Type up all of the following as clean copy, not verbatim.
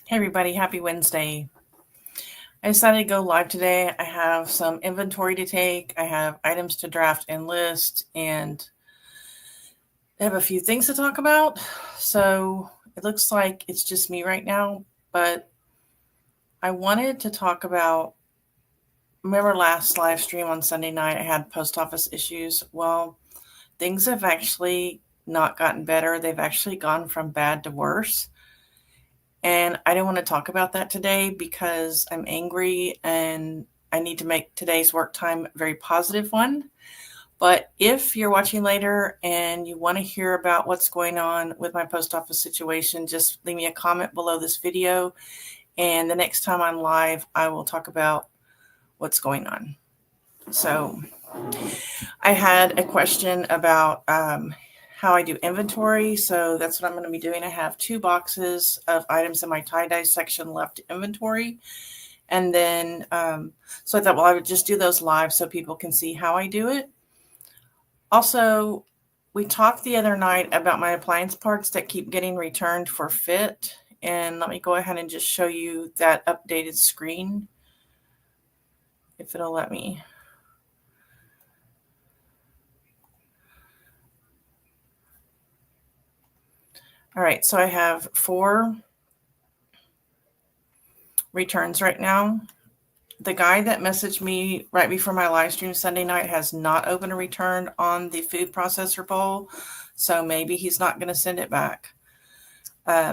Hey everybody, happy Wednesday. I decided to go live today. I have some inventory to take. I have items to draft and list, and I have a few things to talk about. So it looks like it's just me right now, but I wanted to talk about, remember last live stream on Sunday night, I had post office issues. Well, things have actually not gotten better. They've actually gone from bad to worse. And I didn't want to talk about that today because I'm angry and I need to make today's work time a very positive one. But if you're watching later and you want to hear about what's going on with my post office situation, just leave me a comment below this video. And the next time I'm live, I will talk about what's going on. So I had a question about how I do inventory. So that's what I'm going to be doing. I have 2 boxes of items in my tie-dye section left to inventory. And then, so I thought, well, I would just do those live so people can see how I do it. Also, we talked the other night about my appliance parts that keep getting returned for fit. And let me go ahead and just show you that updated screen, if it'll let me. All right, so I have 4 returns right now. The guy that messaged me right before my live stream Sunday night has not opened a return on the food processor bowl, so maybe he's not going to send it back.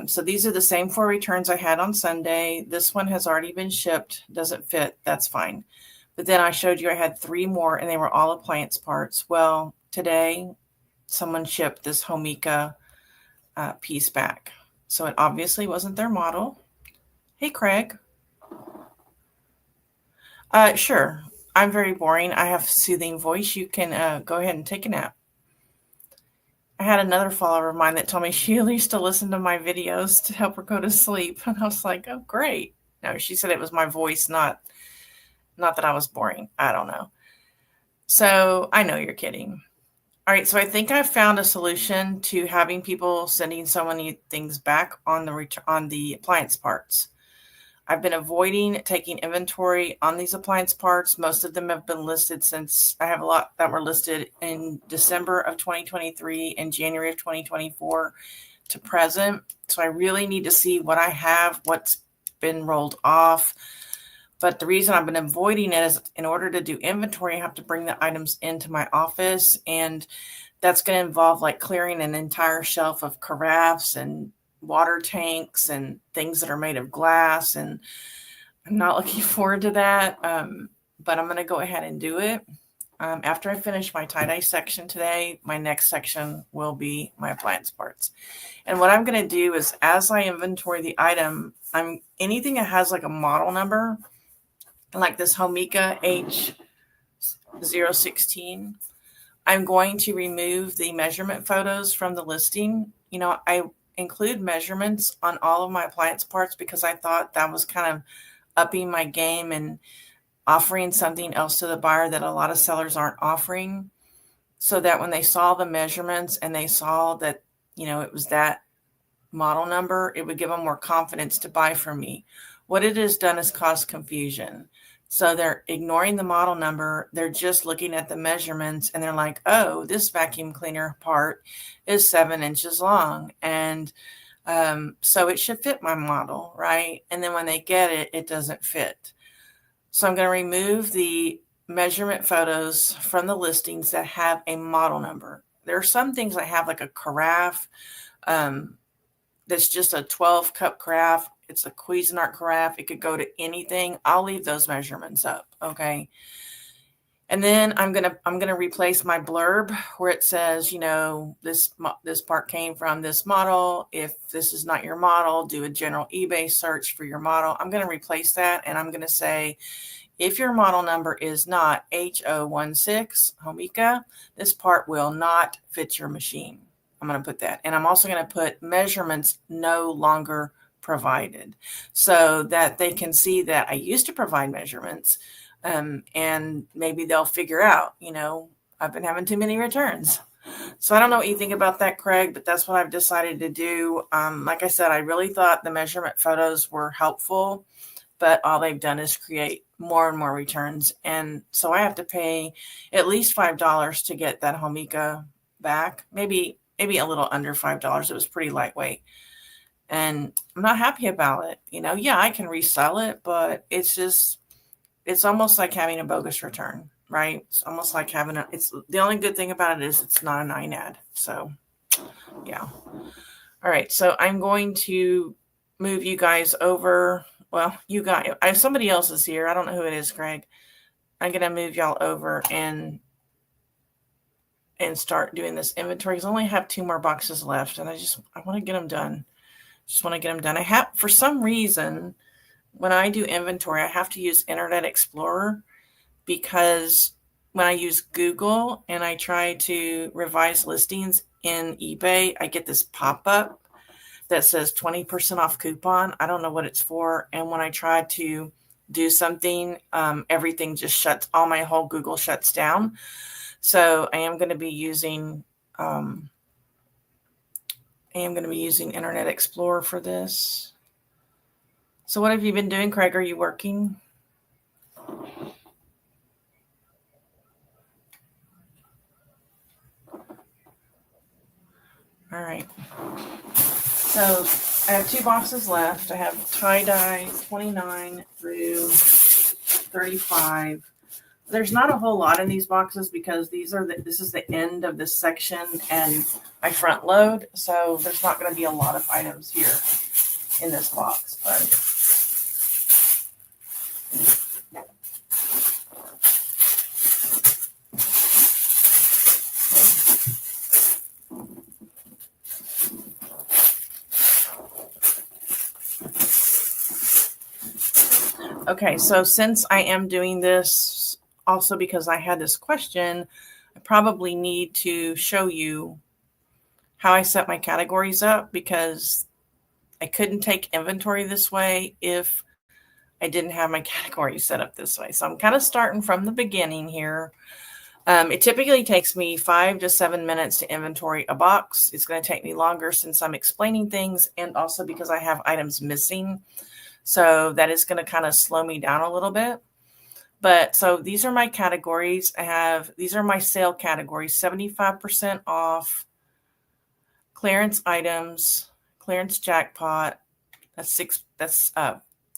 So these are the same 4 returns I had on Sunday. This one has already been shipped, doesn't fit, that's fine. But then I showed you I had 3 more and they were all appliance parts. Well, today someone shipped this Homika piece back. So it obviously wasn't their model. Hey, Craig. Sure. I'm very boring. I have soothing voice. You can go ahead and take a nap. I had another follower of mine that told me she used to listen to my videos to help her go to sleep. And I was like, oh, great. No, she said it was my voice, not that I was boring. I don't know. So I know you're kidding. All right. So I think I found a solution to having people sending so many things back on the appliance parts. I've been avoiding taking inventory on these appliance parts. Most of them have been listed since I have a lot that were listed in December of 2023 and January of 2024 to present. So I really need to see what I have, what's been rolled off. But the reason I've been avoiding it is in order to do inventory, I have to bring the items into my office. And that's going to involve like clearing an entire shelf of carafes and water tanks and things that are made of glass, and I'm not looking forward to that, but I'm going to go ahead and do it. After I finish my tie-dye section today, my next section will be my appliance parts. And what I'm going to do is as I inventory the item, anything that has like a model number, like this Homika H016, I'm going to remove the measurement photos from the listing. You know, I include measurements on all of my appliance parts because I thought that was kind of upping my game and offering something else to the buyer that a lot of sellers aren't offering, so that when they saw the measurements and they saw that, you know, it was that model number, it would give them more confidence to buy from me. What it has done is cause confusion. So they're ignoring the model number. They're just looking at the measurements and they're like, oh, this vacuum cleaner part is 7 inches long. And so it should fit my model, right? And then when they get it, it doesn't fit. So I'm going to remove the measurement photos from the listings that have a model number. There are some things I have, like a carafe that's just a 12-cup carafe. It's a Cuisinart carafe. It could go to anything. I'll leave those measurements up, okay? And then I'm gonna replace my blurb where it says, you know, this part came from this model. If this is not your model, do a general eBay search for your model. I'm gonna replace that, and I'm gonna say, if your model number is not H016 Homika, this part will not fit your machine. I'm going to put that. And I'm also going to put measurements no longer provided so that they can see that I used to provide measurements, and maybe they'll figure out, you know, I've been having too many returns. So I don't know what you think about that, Craig, but that's what I've decided to do. Like I said, I really thought the measurement photos were helpful, but all they've done is create more and more returns. And so I have to pay at least $5 to get that Homika back. Maybe a little under $5. It was pretty lightweight. And I'm not happy about it. Yeah, I can resell it, but it's almost like having a bogus return, right? It's almost like it's the only good thing about it is it's not an INAD. So yeah. All right. So I'm going to move you guys over. Well, somebody else is here. I don't know who it is, Greg. I'm going to move y'all over and start doing this inventory because I only have 2 more boxes left, and I want to get them done. I have, for some reason, when I do inventory, I have to use Internet Explorer because when I use Google and I try to revise listings in eBay, I get this pop-up that says 20% off coupon. I don't know what it's for. And when I try to do something, everything just all my whole Google shuts down. So I am going to be using Internet Explorer for this. So what have you been doing, Craig? Are you working? All right. So I have 2 boxes left. I have tie-dye 29 through 35. There's not a whole lot in these boxes because this is the end of this section and I front load. So there's not going to be a lot of items here in this box. But okay, so since I am doing this, also because I had this question, I probably need to show you how I set my categories up because I couldn't take inventory this way if I didn't have my categories set up this way. So I'm kind of starting from the beginning here. It typically takes me 5 to 7 minutes to inventory a box. It's going to take me longer since I'm explaining things and also because I have items missing. So that is going to kind of slow me down a little bit. But so these are my categories. These are my sale categories: 75% off, clearance items, clearance jackpot.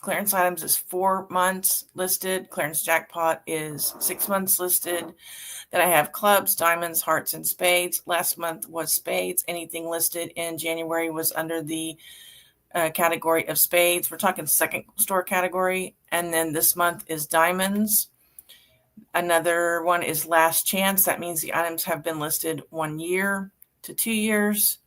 Clearance items is 4 months listed. Clearance jackpot is 6 months listed. Then I have clubs, diamonds, hearts, and spades. Last month was spades. Anything listed in January was under the category of spades. We're talking second store category. And then this month is diamonds. Another one is last chance. That means the items have been listed 1 year to 2 years.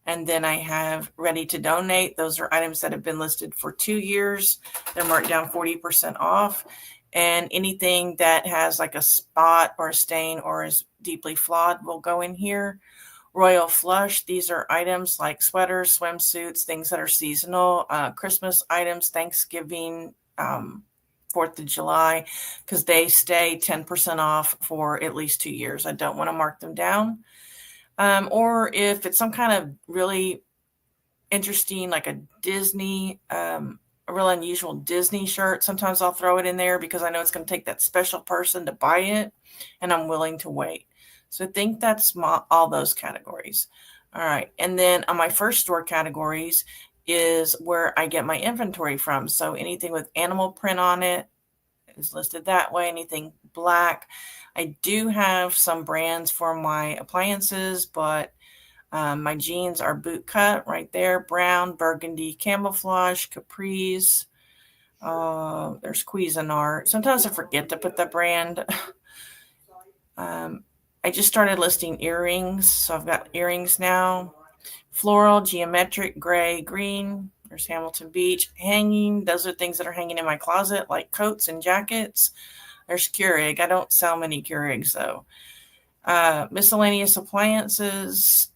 And then I have ready to donate. Those are items that have been listed for 2 years. They're marked down 40% off. And anything that has like a spot or a stain or is deeply flawed will go in here. Royal Flush, these are items like sweaters, swimsuits, things that are seasonal, Christmas items, Thanksgiving, 4th of July, because they stay 10% off for at least 2 years. I don't want to mark them down. Or if it's some kind of really interesting, like a Disney, a real unusual Disney shirt, sometimes I'll throw it in there because I know it's going to take that special person to buy it and I'm willing to wait. So I think that's all those categories. All right. And then on my first store categories is where I get my inventory from. So anything with animal print on it is listed that way. Anything black. I do have some brands for my appliances, but my jeans are boot cut right there. Brown, burgundy, camouflage, capris. There's Cuisinart. Sometimes I forget to put the brand. I just started listing earrings, so I've got earrings now. Floral, geometric, gray, green. There's Hamilton Beach. Hanging, those are things that are hanging in my closet, like coats and jackets. There's Keurig. I don't sell many Keurigs, though. Miscellaneous appliances,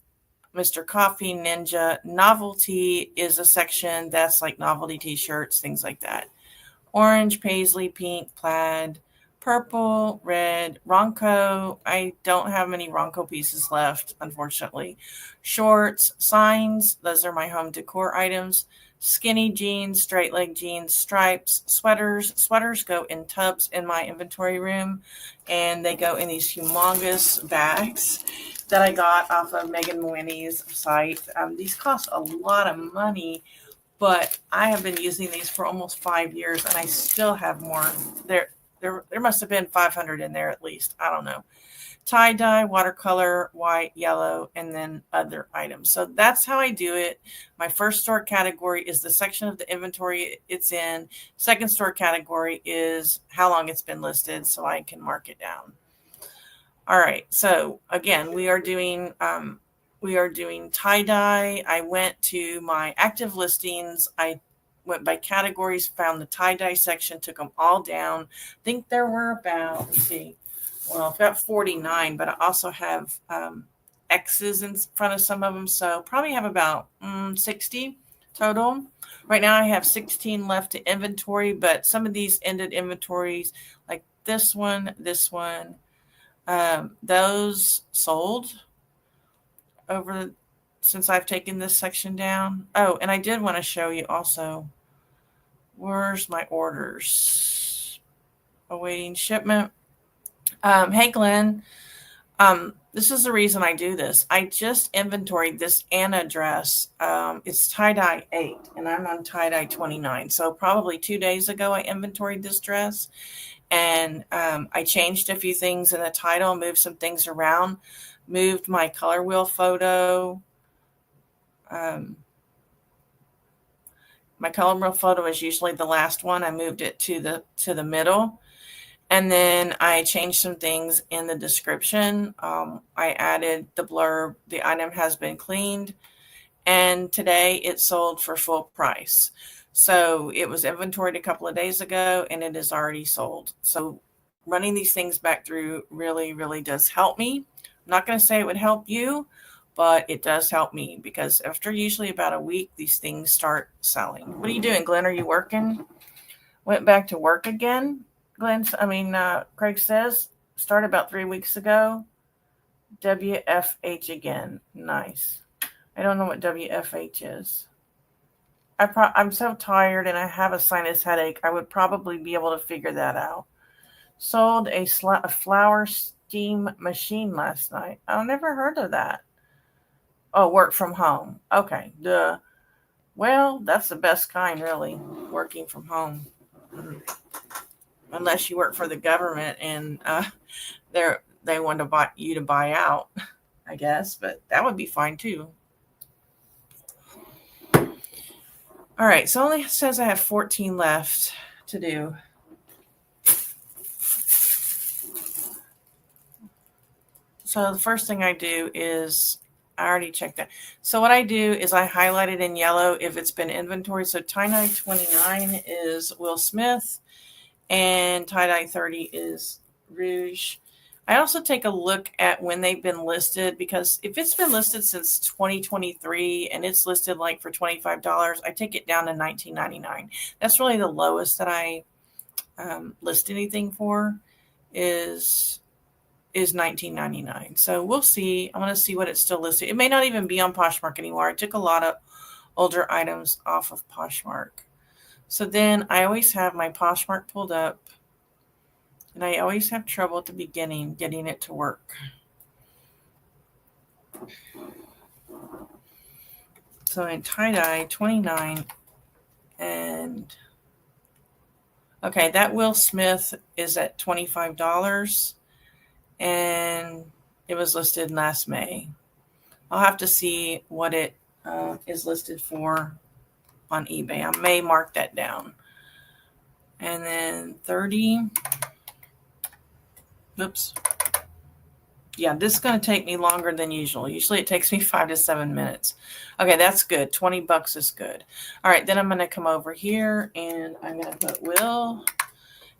Mr. Coffee, Ninja. Novelty is a section that's like novelty t-shirts, things like that. Orange, paisley, pink, plaid. purple, red, Ronco. I don't have many Ronco pieces left, unfortunately. Shorts, signs. Those are my home decor items. Skinny jeans, straight leg jeans, stripes, sweaters. Sweaters go in tubs in my inventory room, and they go in these humongous bags that I got off of Megan Mooney's site. These cost a lot of money, but I have been using these for almost 5 years, and I still have more. There must have been 500 in there at least. I don't know. Tie-dye, watercolor, white, yellow, and then other items. So that's how I do it. My first store category is the section of the inventory it's in. Second store category is how long it's been listed, so I can mark it down. All right. So again, we are doing tie-dye. I went to my active listings. I went by categories, found the tie-dye section, took them all down. I think there were about, let's see, well, I've got 49, but I also have X's in front of some of them. So probably have about 60 total. Right now I have 16 left to inventory, but some of these ended inventories, like this one, those sold over since I've taken this section down. Oh, and I did want to show you also, where's my orders? Awaiting shipment. Hey, Glenn. This is the reason I do this. I just inventoried this Anna dress. It's tie-dye 8, and I'm on tie-dye 29. So probably 2 days ago, I inventoried this dress. And I changed a few things in the title, moved some things around, moved my color wheel photo. My color wheel photo is usually the last one. I moved it to the middle. And then I changed some things in the description. I added the blurb, the item has been cleaned. And today it sold for full price. So it was inventoried a couple of days ago, and it is already sold. So running these things back through really, really does help me. I'm not going to say it would help you, but it does help me because after usually about a week, these things start selling. What are you doing, Glenn? Are you working? Went back to work again? Craig says, started about 3 weeks ago. WFH again. Nice. I don't know what WFH is. I'm so tired and I have a sinus headache. I would probably be able to figure that out. Sold a flower steam machine last night. I've never heard of that. Oh, work from home. Okay, duh. Well, that's the best kind, really, working from home. Unless you work for the government and they want to buy out, I guess. But that would be fine too. All right, so it only says I have 14 left to do. So the first thing I do is, I already checked that. So what I do is I highlight it in yellow if it's been inventory. So tie-dye 29 is Will Smith, and tie-dye 30 is Rouge. I also take a look at when they've been listed, because if it's been listed since 2023 and it's listed like for $25, I take it down to $19.99. That's really the lowest that I list anything for is $19.99. So we'll see. I'm going to see what it's still listed. It may not even be on Poshmark anymore. I took a lot of older items off of Poshmark. So then I always have my Poshmark pulled up, and I always have trouble at the beginning getting it to work. So in tie-dye 29, and okay, that Will Smith is at $25, and it was listed last May. I'll have to see what it is listed for on eBay. I may mark that down. And then 30. Oops. Yeah, this is going to take me longer than usual. Usually it takes me 5 to 7 minutes. Okay, that's good. $20 is good. All right, then I'm going to come over here and I'm going to put Will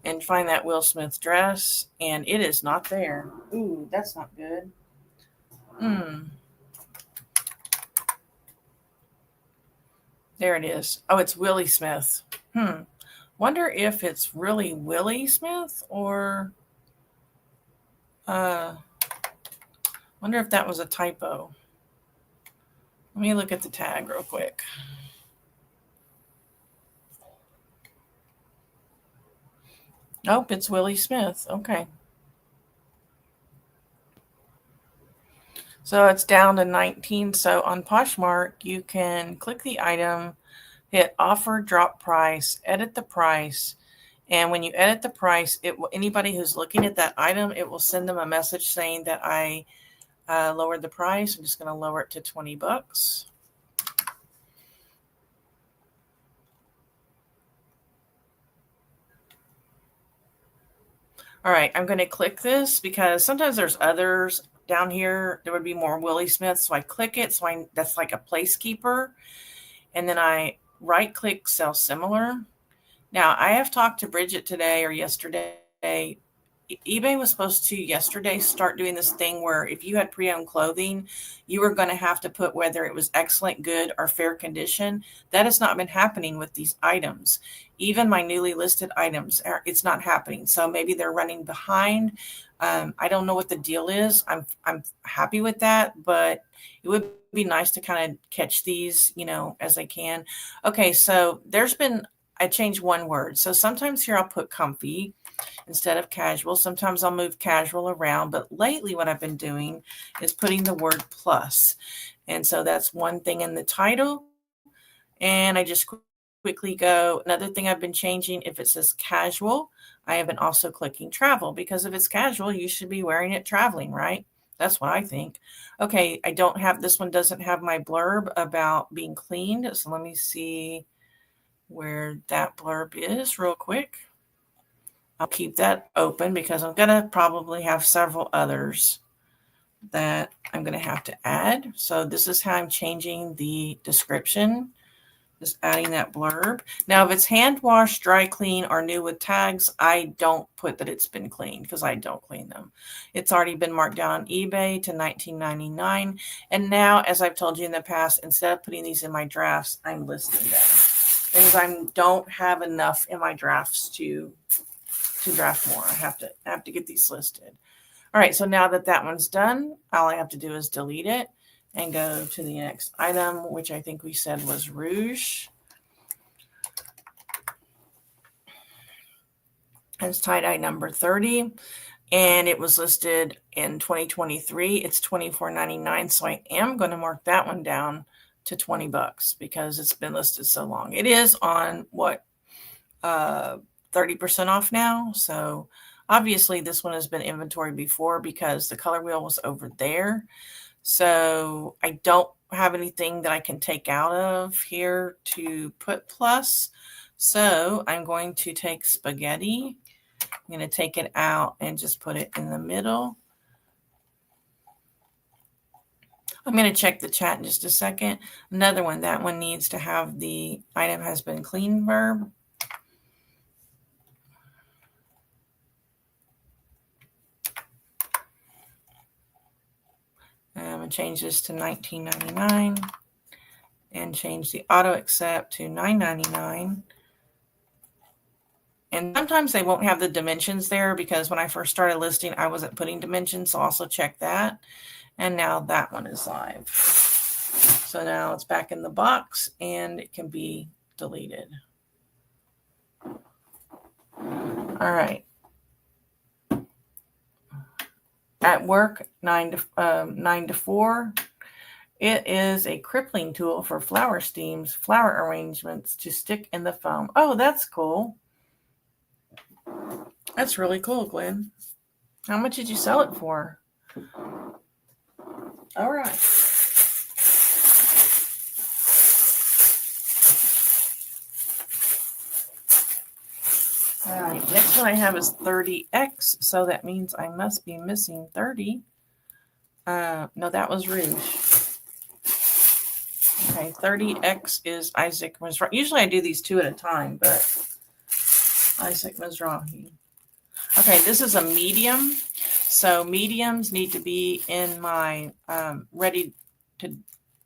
and find that Will Smith dress, and it is not there. Ooh, that's not good. There it is. Oh, it's Willie Smith. Wonder if it's really Willie Smith or wonder if that was a typo. Let me look at the tag real quick. Nope, it's Willie Smith. Okay. So it's down to 19. So on Poshmark, you can click the item, hit offer, drop price, edit the price. And when you edit the price, it will, anybody who's looking at that item, it will send them a message saying that I lowered the price. I'm just going to lower it to 20 bucks. All right, I'm going to click this because sometimes there's others down here. There would be more Willie Smith. So I click it. So that's like a placekeeper. And then I right click sell similar. Now I have talked to Bridget today or yesterday. eBay was supposed to yesterday start doing this thing where if you had pre-owned clothing, you were going to have to put whether it was excellent, good, or fair condition. That has not been happening with these items. Even my newly listed items, it's not happening. So maybe they're running behind. I don't know what the deal is. I'm happy with that, but it would be nice to kind of catch these, as I can. Okay, so I changed one word. So sometimes here I'll put comfy instead of casual. Sometimes I'll move casual around, but lately what I've been doing is putting the word plus. And so that's one thing in the title. And I just quickly go. Another thing I've been changing, if it says casual, I have been also clicking travel, because if it's casual, you should be wearing it traveling, right? That's what I think. Okay, this one doesn't have my blurb about being cleaned. So let me see where that blurb is real quick. I'll keep that open because I'm going to probably have several others that I'm going to have to add. So this is how I'm changing the description, just adding that blurb. Now, if it's hand washed, dry clean, or new with tags, I don't put that it's been cleaned because I don't clean them. It's already been marked down on eBay to $19.99. And now, as I've told you in the past, instead of putting these in my drafts, I'm listing them because I don't have enough in my drafts to draft more. I have to get these listed. All right, so now that one's done, all I have to do is delete it and go to the next item, which I think we said was Rouge. It's tie-dye number 30, and it was listed in 2023. It's $24.99, so I am going to mark that one down to 20 bucks because it's been listed so long. It is on 30% off now. So obviously this one has been inventory before because the color wheel was over there. So I don't have anything that I can take out of here to put plus. So I'm going to take spaghetti. I'm going to take it out and just put it in the middle. I'm going to check the chat in just a second. Another one, that one needs to have the item has been cleaned verb. I'm going to change this to $19.99 and change the auto accept to $9.99. And sometimes they won't have the dimensions there because when I first started listing, I wasn't putting dimensions. So also check that. And now that one is live. So now it's back in the box and it can be deleted. All right. At work, 9 to 4. It is a crippling tool for flower steams, flower arrangements to stick in the foam. Oh, that's cool. That's really cool, Glenn. How much did you sell it for? All right. All right, next one I have is 30X, so that means I must be missing 30. No, that was Rouge. Okay, 30X is Isaac Mizrahi. Usually I do these two at a time, but Isaac Mizrahi. Okay, this is a medium. So mediums need to be in my ready to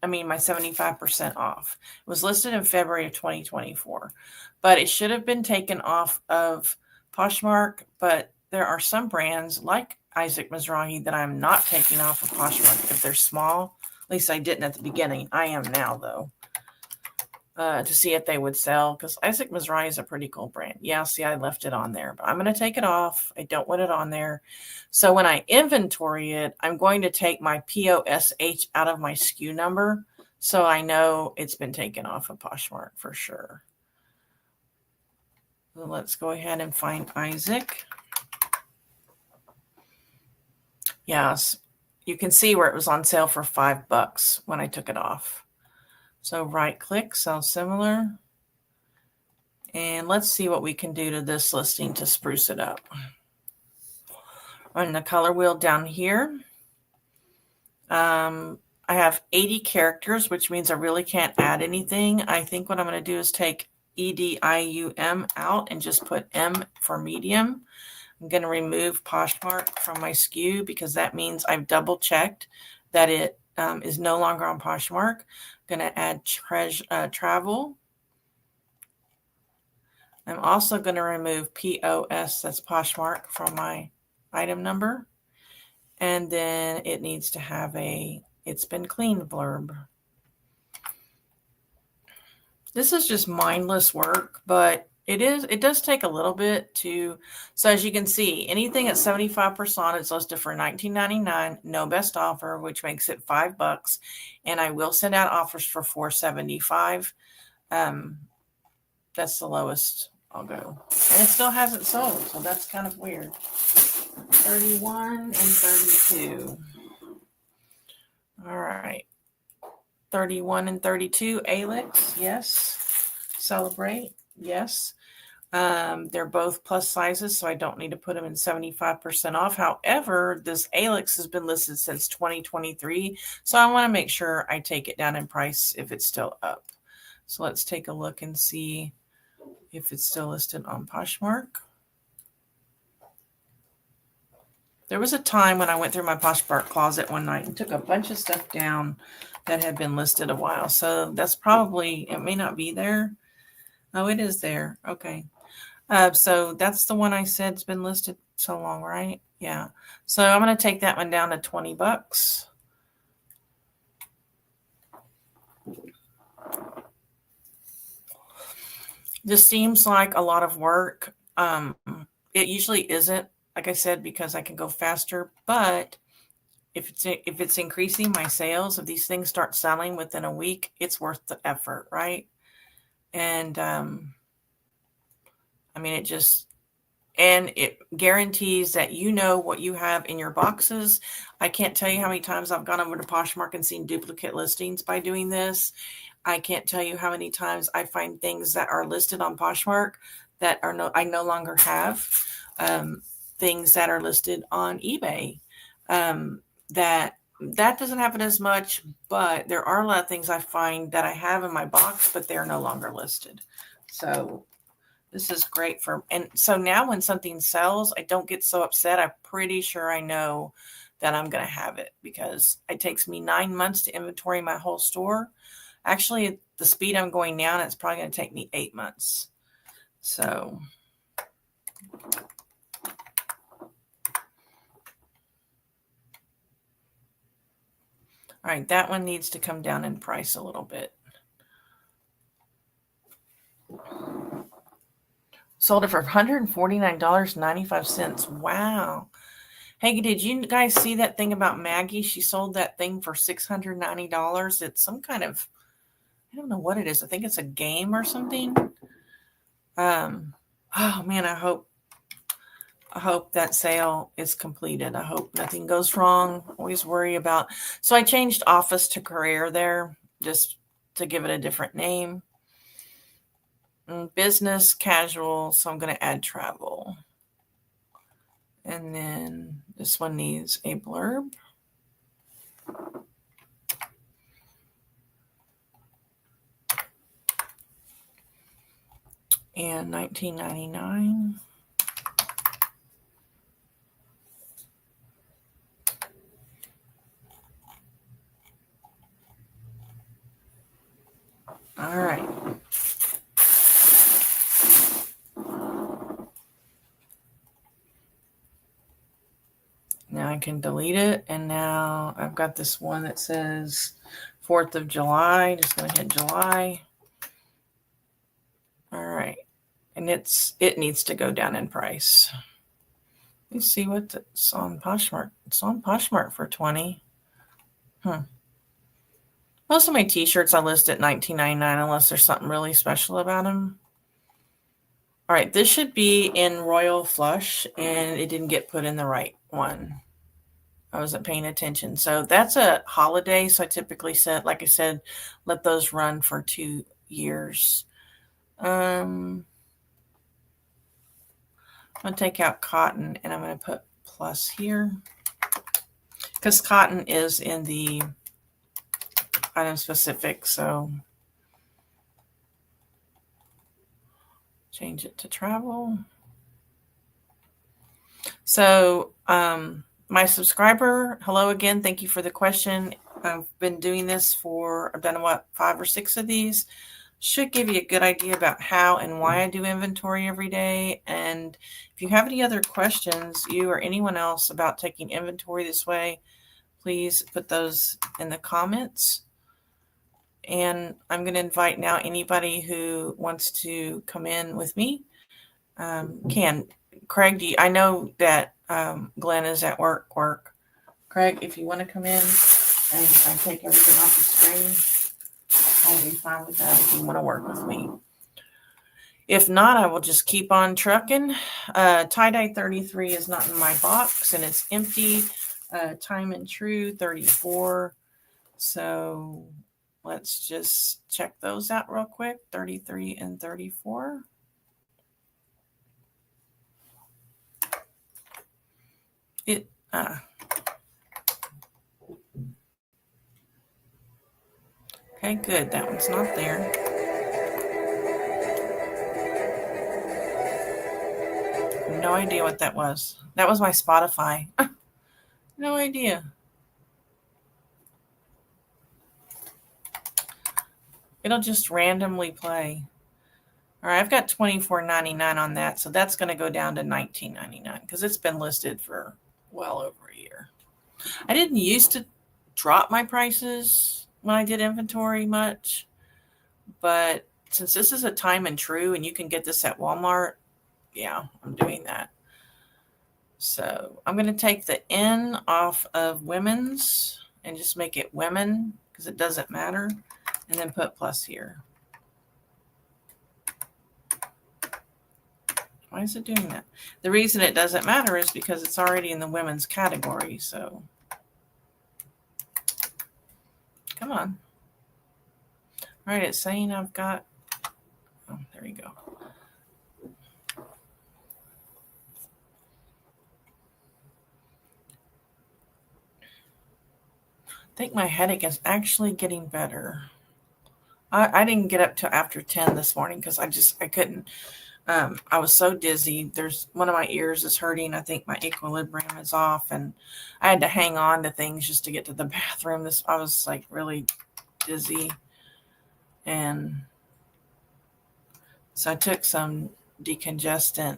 my 75% off. It was listed in February of 2024, but it should have been taken off of Poshmark. But there are some brands like Isaac Mizrahi that I'm not taking off of Poshmark if they're small. At least I didn't at the beginning. I am now, though, to see if they would sell, because Isaac Mizrahi is a pretty cool brand. Yeah, see, I left it on there, but I'm going to take it off. I don't want it on there. So when I inventory it, I'm going to take my POSH out of my SKU number, so I know it's been taken off of Poshmark for sure. So let's go ahead and find Isaac. Yes, you can see where it was on sale for $5 when I took it off. So right click, sell similar. And let's see what we can do to this listing to spruce it up. On the color wheel down here, I have 80 characters, which means I really can't add anything. I think what I'm going to do is take EDIUM out and just put M for medium. I'm going to remove Poshmark from my SKU because that means I've double checked that it is no longer on Poshmark. I'm going to add travel. I'm also going to remove POS, that's Poshmark, from my item number. And then it needs to have a "it's been cleaned" blurb. This is just mindless work, but it does take a little bit to, so as you can see, anything at 75% is listed for $19.99, no best offer, which makes it $5. And I will send out offers for $4.75. That's the lowest I'll go. And it still hasn't sold, so that's kind of weird. 31 and 32. All right. 31 and 32, Alix, yes. Celebrate, yes. They're both plus sizes, so I don't need to put them in 75% off. However, this Alix has been listed since 2023, so I want to make sure I take it down in price if it's still up. So let's take a look and see if it's still listed on Poshmark. There was a time when I went through my Poshmark Closet one night and took a bunch of stuff down that had been listed a while. So that's probably, it may not be there. Oh, it is there. Okay. So that's the one I said has been listed so long, right? Yeah. So I'm going to take that one down to $20. This seems like a lot of work. It usually isn't, like I said, because I can go faster. But if it's increasing my sales, if these things start selling within a week, it's worth the effort, right? And it guarantees that you know what you have in your boxes. I can't tell you how many times I've gone over to Poshmark and seen duplicate listings by doing this. I can't tell you how many times I find things that are listed on Poshmark that I no longer have. Things that are listed on eBay. That doesn't happen as much, but there are a lot of things I find that I have in my box, but they're no longer listed. So this is great and so now when something sells, I don't get so upset. I'm pretty sure I know that I'm going to have it because it takes me 9 months to inventory my whole store. Actually, at the speed I'm going now, it's probably going to take me 8 months. So all right, that one needs to come down in price a little bit. Sold it for $149.95. Wow. Hey, did you guys see that thing about Maggie? She sold that thing for $690. It's some kind of, I don't know what it is. I think it's a game or something. Oh man, I hope that sale is completed. I hope nothing goes wrong. Always worry about. So I changed office to career there just to give it a different name. Business, casual. So I'm going to add travel. And then this one needs a blurb. And $19.99. Now I can delete it. And now I've got this one that says 4th of July. Just going to hit July. All right. And it needs to go down in price. Let's see what it's on Poshmark. It's on Poshmark for $20. Most of my t-shirts I list at $19.99 unless there's something really special about them. All right, this should be in Royal Flush, and it didn't get put in the right one. I wasn't paying attention. So that's a holiday. So I typically said, like I said, let those run for 2 years. I'm going to take out cotton, and I'm going to put plus here because cotton is in the item specific. So change it to travel. So my subscriber, hello again. Thank you for the question. I've been doing this I've done 5 or 6 of these. Should give you a good idea about how and why I do inventory every day. And if you have any other questions, you or anyone else about taking inventory this way, please put those in the comments. And I'm going to invite now anybody who wants to come in with me. Can. Craig, I know that Glenn is at work. Craig, if you want to come in and I take everything off the screen, I'll be fine with that if you want to work with me. If not, I will just keep on trucking. Tie-dye 33 is not in my box and it's empty. Time and True 34. So let's just check those out real quick. 33 and 34. Okay, good. That one's not there. No idea what that was. That was my Spotify. No idea. It'll just randomly play. All right, I've got $24.99 on that, so that's going to go down to $19.99 because it's been listed for well over a year. I didn't used to drop my prices when I did inventory much, but since this is a Time and True and you can get this at Walmart, yeah, I'm doing that. So I'm going to take the N off of women's and just make it women because it doesn't matter, and then put plus here. Why is it doing that? The reason it doesn't matter is because it's already in the women's category. So come on. All right, it's saying I've got, oh, there you go. I think my headache is actually getting better. I didn't get up till after 10 this morning because I couldn't. I was so dizzy. There's one of my ears is hurting. I think my equilibrium is off, and I had to hang on to things just to get to the bathroom. I was like really dizzy, and so I took some decongestant.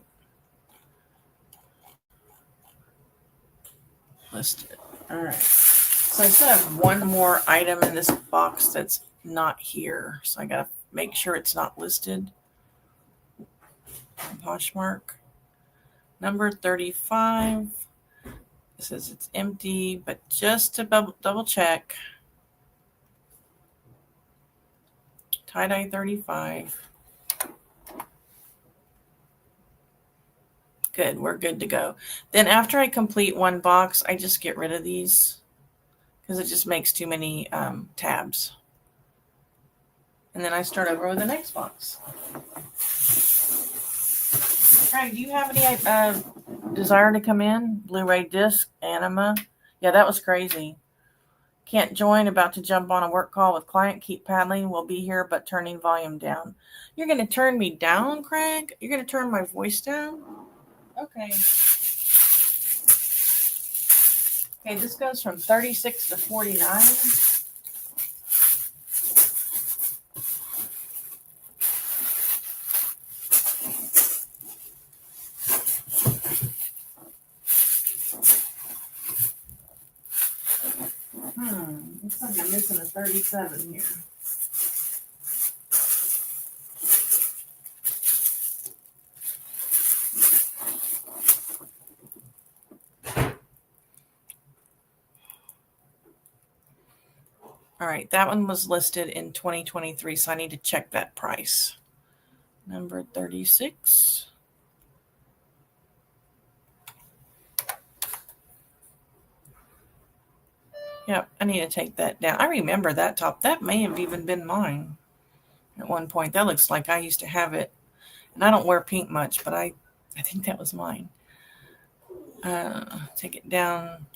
Listed. All right. So I still have one more item in this box that's not here. So I got to make sure it's not listed. Poshmark. Number 35. It says it's empty, but just to double check. Tie-dye 35. Good, we're good to go. Then after I complete one box, I just get rid of these because it just makes too many tabs. And then I start over with the next box. Craig, do you have any desire to come in? Blu-ray disc, Anima. Yeah, that was crazy. Can't join, about to jump on a work call with client. Keep paddling. We'll be here, but turning volume down. You're going to turn me down, Craig? You're going to turn my voice down? Okay. Okay, this goes from 36 to 49. like I'm missing a 37 here. All right, that one was listed in 2023, so I need to check that price. Number 36. Yep, I need to take that down. I remember that top. That may have even been mine at one point. That looks like I used to have it. And I don't wear pink much, but I think that was mine. Take it down.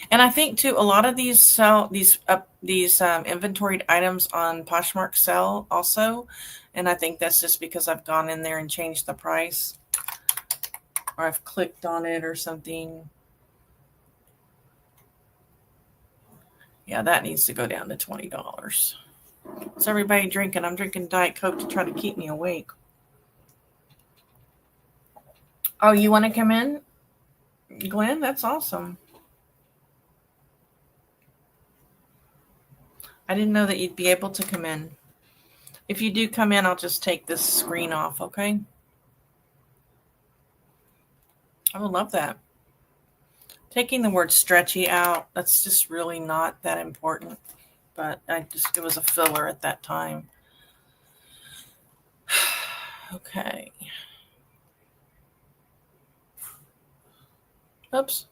And I think too, a lot of these sell these inventoried items on Poshmark sell also, and I think that's just because I've gone in there and changed the price, or I've clicked on it or something. Yeah, that needs to go down to $20. What's everybody drinking? I'm drinking Diet Coke to try to keep me awake. Oh, you want to come in, Glenn? That's awesome. I didn't know that you'd be able to come in. If you do come in, I'll just take this screen off, okay? I would love that. Taking the word stretchy out, that's just really not that important. But it was a filler at that time. Okay. Oops.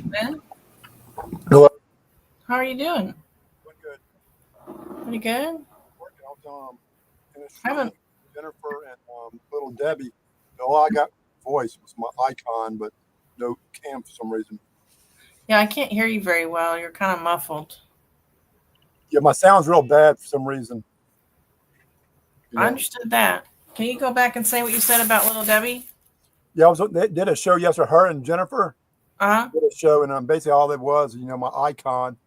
Ben? Hello. How are you doing? Doing good. Pretty good? Working out in a I haven't. Jennifer and little Debbie. All I got voice was my icon, but no cam for some reason. Yeah, I can't hear you very well. You're kind of muffled. Yeah, my sound's real bad for some reason. I understood that. Can you go back and say what you said about little Debbie? Yeah, they did a show yesterday. Her and Jennifer did a show, and basically all it was, my icon,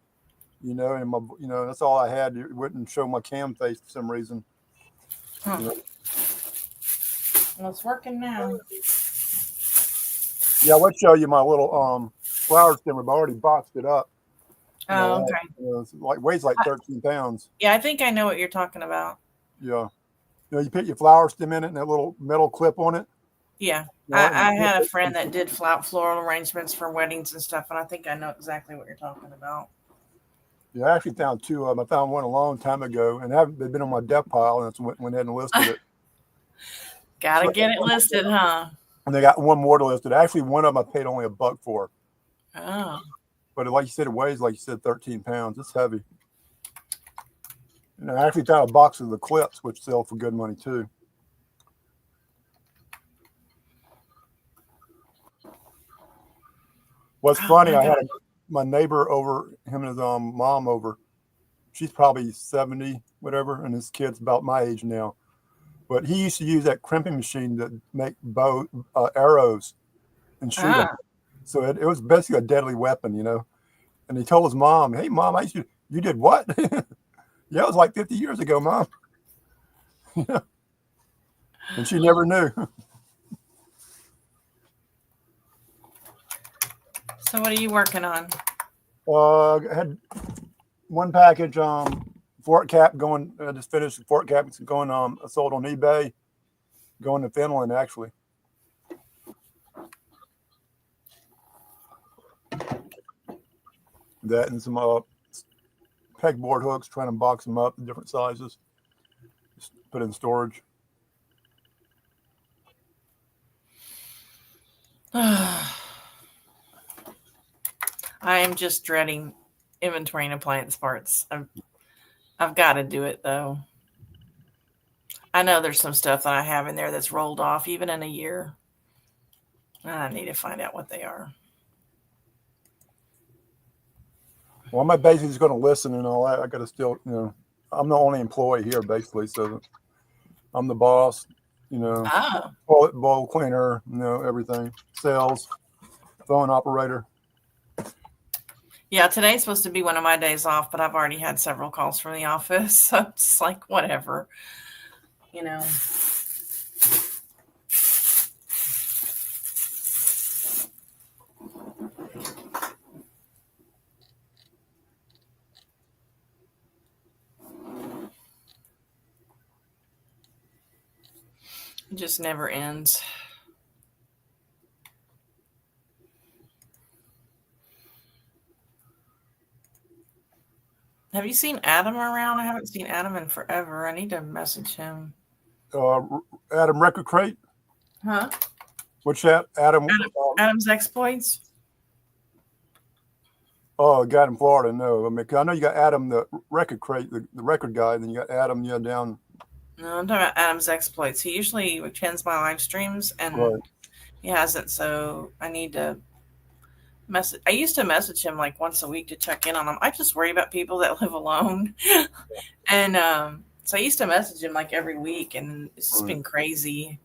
and my, that's all I had. It wouldn't show my cam face for some reason. Huh. Well, it's working now. Yeah, I would show you my little flower stemmer, but I already boxed it up. Oh, okay. It's weighs like 13 pounds. Yeah, I think I know what you're talking about. Yeah. You put your flower stem in it and that little metal clip on it. Yeah. I had a friend that did floral arrangements for weddings and stuff, and I think I know exactly what you're talking about. Yeah, I actually found two of them. I found one a long time ago, and they've been on my death pile, and I went ahead and listed it. Gotta get it listed, huh? And they got one more to list it. Actually, one of them I paid only $1 for. Oh. But like you said, it weighs, like you said, 13 pounds. It's heavy. And I actually found a box of the clips, which sell for good money, too. What's funny, I had my neighbor over, him and his mom over. She's probably 70, whatever, and his kid's about my age now. But he used to use that crimping machine to make arrows and shoot them. So it was basically a deadly weapon, And he told his mom, "Hey, Mom, you did what?" Yeah, it was like 50 years ago, Mom. And she never knew. So what are you working on? I had one package, fort cap going. I just finished the fort cap. It's going sold on eBay, going to Finland actually. That and some pegboard hooks, trying to box them up in different sizes. Just put in storage. I am just dreading inventory and appliance parts. I've got to do it, though. I know there's some stuff that I have in there that's rolled off even in a year. I need to find out what they are. Well, my basically going to listen and all that. I got to still, I'm the only employee here basically, so I'm the boss. Oh. Toilet bowl cleaner, everything. Sales, phone operator. Yeah, today's supposed to be one of my days off, but I've already had several calls from the office. So it's like, whatever. It just never ends. Have you seen Adam around? I haven't seen Adam in forever. I need to message him. Adam Record Crate? Huh? What's that? Adam's Exploits? Oh, a guy in Florida. No, I mean, I know you got Adam, the Record Crate, the record guy. Then you got Adam, down. No, I'm talking about Adam's Exploits. He usually attends my live streams, and right. He hasn't. So I need to message. I used to message him like once a week to check in on him. I just worry about people that live alone, and so I used to message him like every week, and it's just been crazy.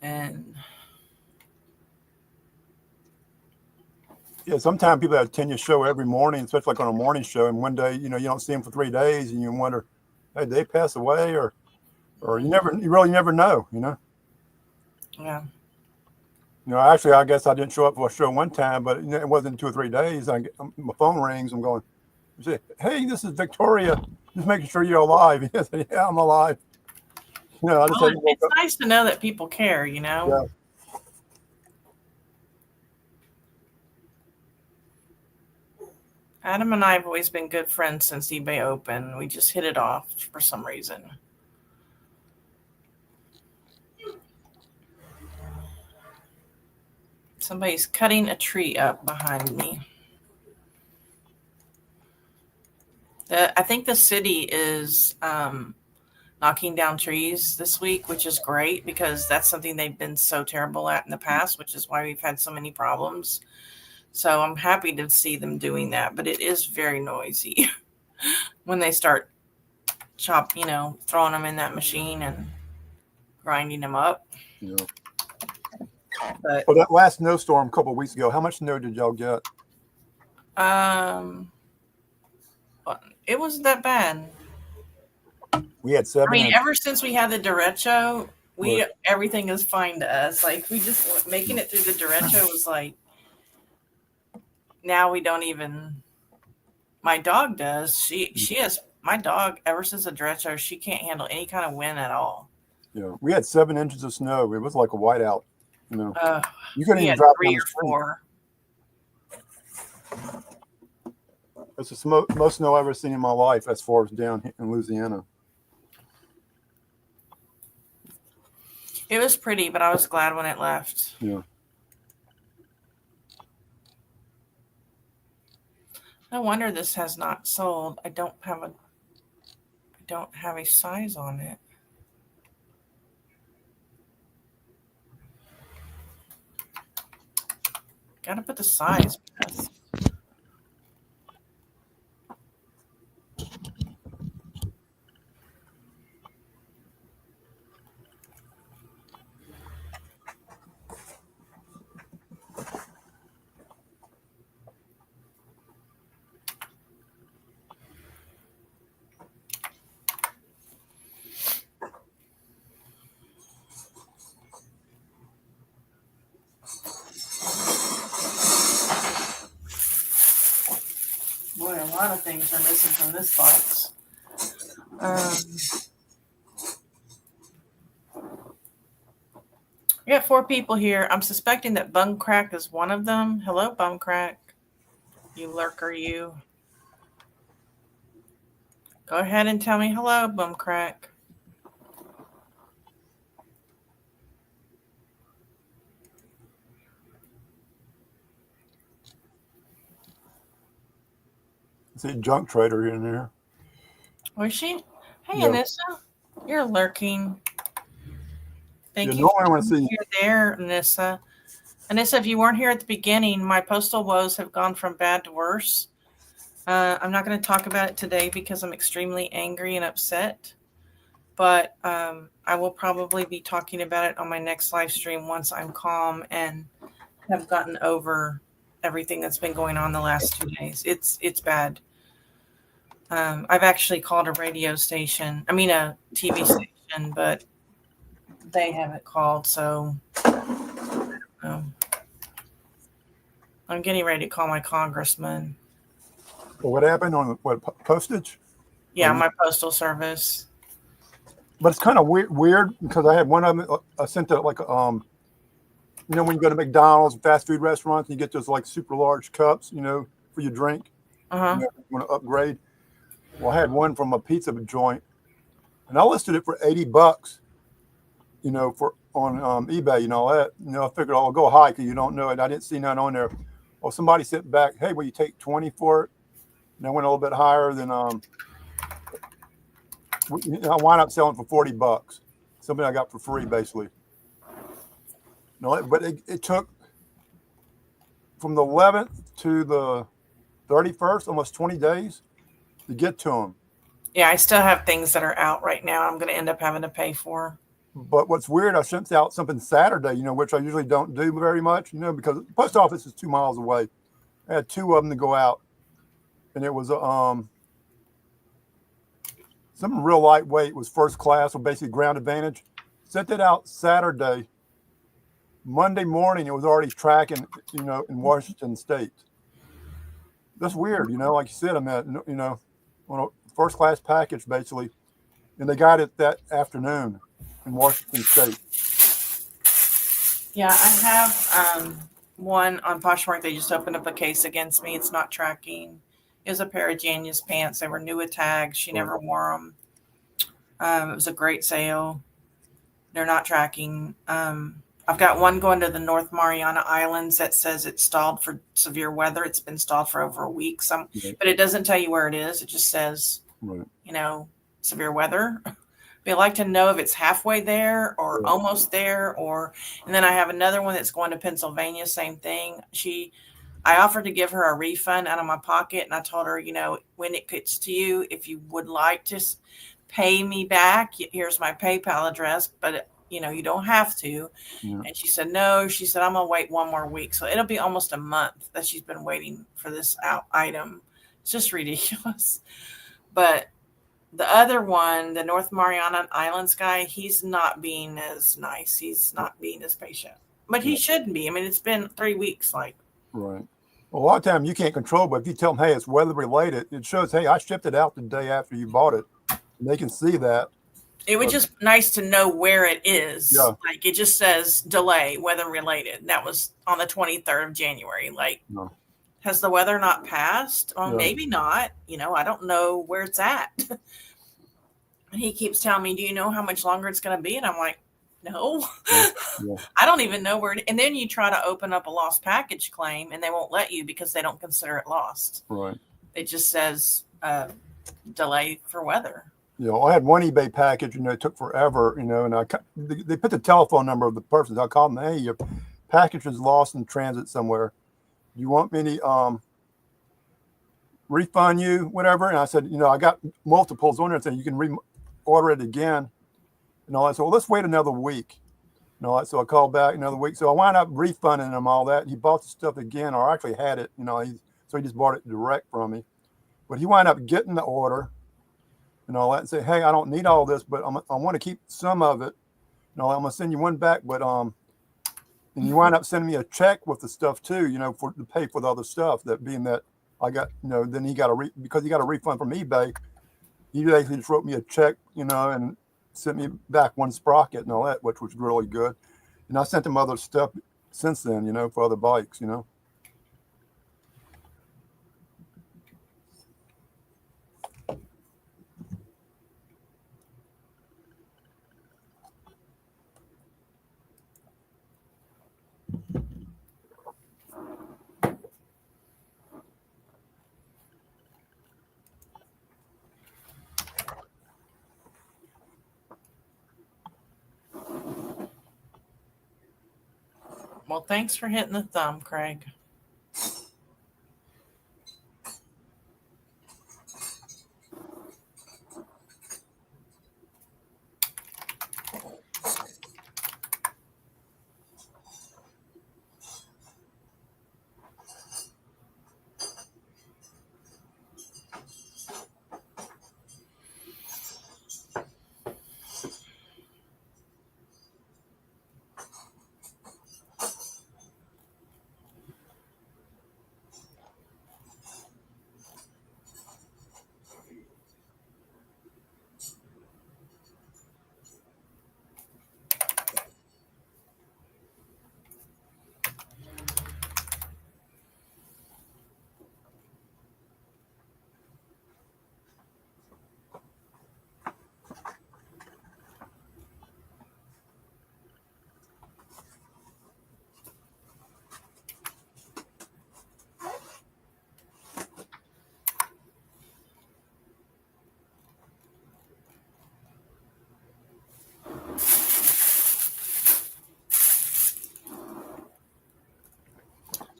And yeah, sometimes people attend your show every morning, especially like on a morning show, and one day, you don't see them for 3 days, and you wonder, hey, did they pass away, or you really never know, Yeah. Actually, I guess I didn't show up for a show one time, but it wasn't 2 or 3 days. My phone rings. I'm going, hey, this is Victoria. Just making sure you're alive. He said, yeah, I'm alive. It's nice to know that people care, Yeah. Adam and I have always been good friends since eBay opened. We just hit it off for some reason. Somebody's cutting a tree up behind me. I think the city is knocking down trees this week, which is great because that's something they've been so terrible at in the past, which is why we've had so many problems. So I'm happy to see them doing that, but it is very noisy when they start throwing them in that machine and grinding them up. Yeah. But well, that last snowstorm a couple of weeks ago, how much snow did y'all get? It wasn't that bad. We had 7 inches. Ever since we had the derecho, everything is fine to us. Like, we just making it through the derecho was like, now we don't even. My dog does. She has my dog ever since the derecho. She can't handle any kind of wind at all. Yeah, we had 7 inches of snow. It was like a whiteout. You couldn't even drive 3 or 4. That's the most snow I've ever seen in my life as far as down in Louisiana. It was pretty, but I was glad when it left. Yeah. No wonder this has not sold. I don't have a size on it. Gotta put the size. Boy, a lot of things are missing from this box. We got 4 people here. I'm suspecting that Bumcrack is one of them. Hello, Bumcrack. You lurker, you. Go ahead and tell me hello, Bumcrack. I see a junk trader in there. Was she? Hey, yep. Anissa, you're lurking. Thank you for being there, Anissa. Anissa, if you weren't here at the beginning, my postal woes have gone from bad to worse. I'm not going to talk about it today because I'm extremely angry and upset. But I will probably be talking about it on my next live stream once I'm calm and have gotten over everything that's been going on the last 2 days. It's bad. I've actually called a radio station. I mean a TV station, but they haven't called. So I'm getting ready to call my congressman. Well, what happened on what postage? Yeah, my postal service. But it's kind of weird because I had one of them. I sent it like when you go to McDonald's, fast food restaurants, and you get those like super large cups, for your drink. Uh-huh. You want to upgrade. Well, I had one from a pizza joint, and I listed it for $80. For on eBay, that. I figured I'll go high because you don't know it. I didn't see none on there. Well, somebody sent back, hey, will you take 20 for it? And I went a little bit higher than I wound up selling for $40. Something I got for free, basically. No, but it took from the 11th to the 31st, almost 20 days to get to them. Yeah, I still have things that are out right now I'm going to end up having to pay for. But what's weird, I sent out something Saturday, which I usually don't do very much, because the post office is 2 miles away. I had two of them to go out, and it was something real lightweight. It was first class, or basically ground advantage. Sent it out Saturday. Monday morning, it was already tracking, in Washington State. That's weird, like you said, I'm at, on a first class package, basically, and they got it that afternoon in Washington State. Yeah, I have one on Poshmark. They just opened up a case against me. It's not tracking. It was a pair of Jania's pants. They were new with tags. She never wore them. It was a great sale. They're not tracking. I've got one going to the North Mariana Islands that says it's stalled for severe weather. It's been stalled for over a week. But it doesn't tell you where it is. It just says, severe weather. We'd like to know if it's halfway there or almost there, and then I have another one that's going to Pennsylvania. Same thing. I offered to give her a refund out of my pocket, and I told her, when it gets to you, if you would like to pay me back, here's my PayPal address, but you don't have to. Yeah. And she said, no, she said, I'm going to wait 1 more week. So it'll be almost a month that she's been waiting for this item. It's just ridiculous. But the other one, the North Mariana Islands guy, he's not being as nice. He's not being as patient. But he shouldn't be. I mean, it's been 3 weeks. Right. Well, a lot of times you can't control, but if you tell them, hey, it's weather related, it shows, hey, I shipped it out the day after you bought it. And they can see that. It was just nice to know where it is. Yeah. Like, it just says delay, weather related. That was on the 23rd of January. Has the weather not passed? Well, maybe not. I don't know where it's at. And he keeps telling me, do you know how much longer it's going to be? And I'm like, no. I don't even know where and then you try to open up a lost package claim, and they won't let you because they don't consider it lost. Right. It just says delay for weather. I had one eBay package, it took forever, and they put the telephone number of the person. I called them, hey, your package is lost in transit somewhere. Do you want me to refund you, whatever? And I said, I got multiples on there, and you can reorder it again. And all that. So, well, let's wait another week. And all that. So I called back another week. So I wound up refunding him all that. He bought the stuff again, or actually had it, so he just bought it direct from me. But he wound up getting the order and all that, and say, hey, I don't need all this, but I want to keep some of it. I'm going to send you one back, but and you wind up sending me a check with the stuff too, to pay for the other stuff. That being that I got, then he got because he got a refund from eBay. He basically just wrote me a check, and sent me back one sprocket and all that, which was really good. And I sent him other stuff since then, for other bikes, Well, thanks for hitting the thumb, Craig.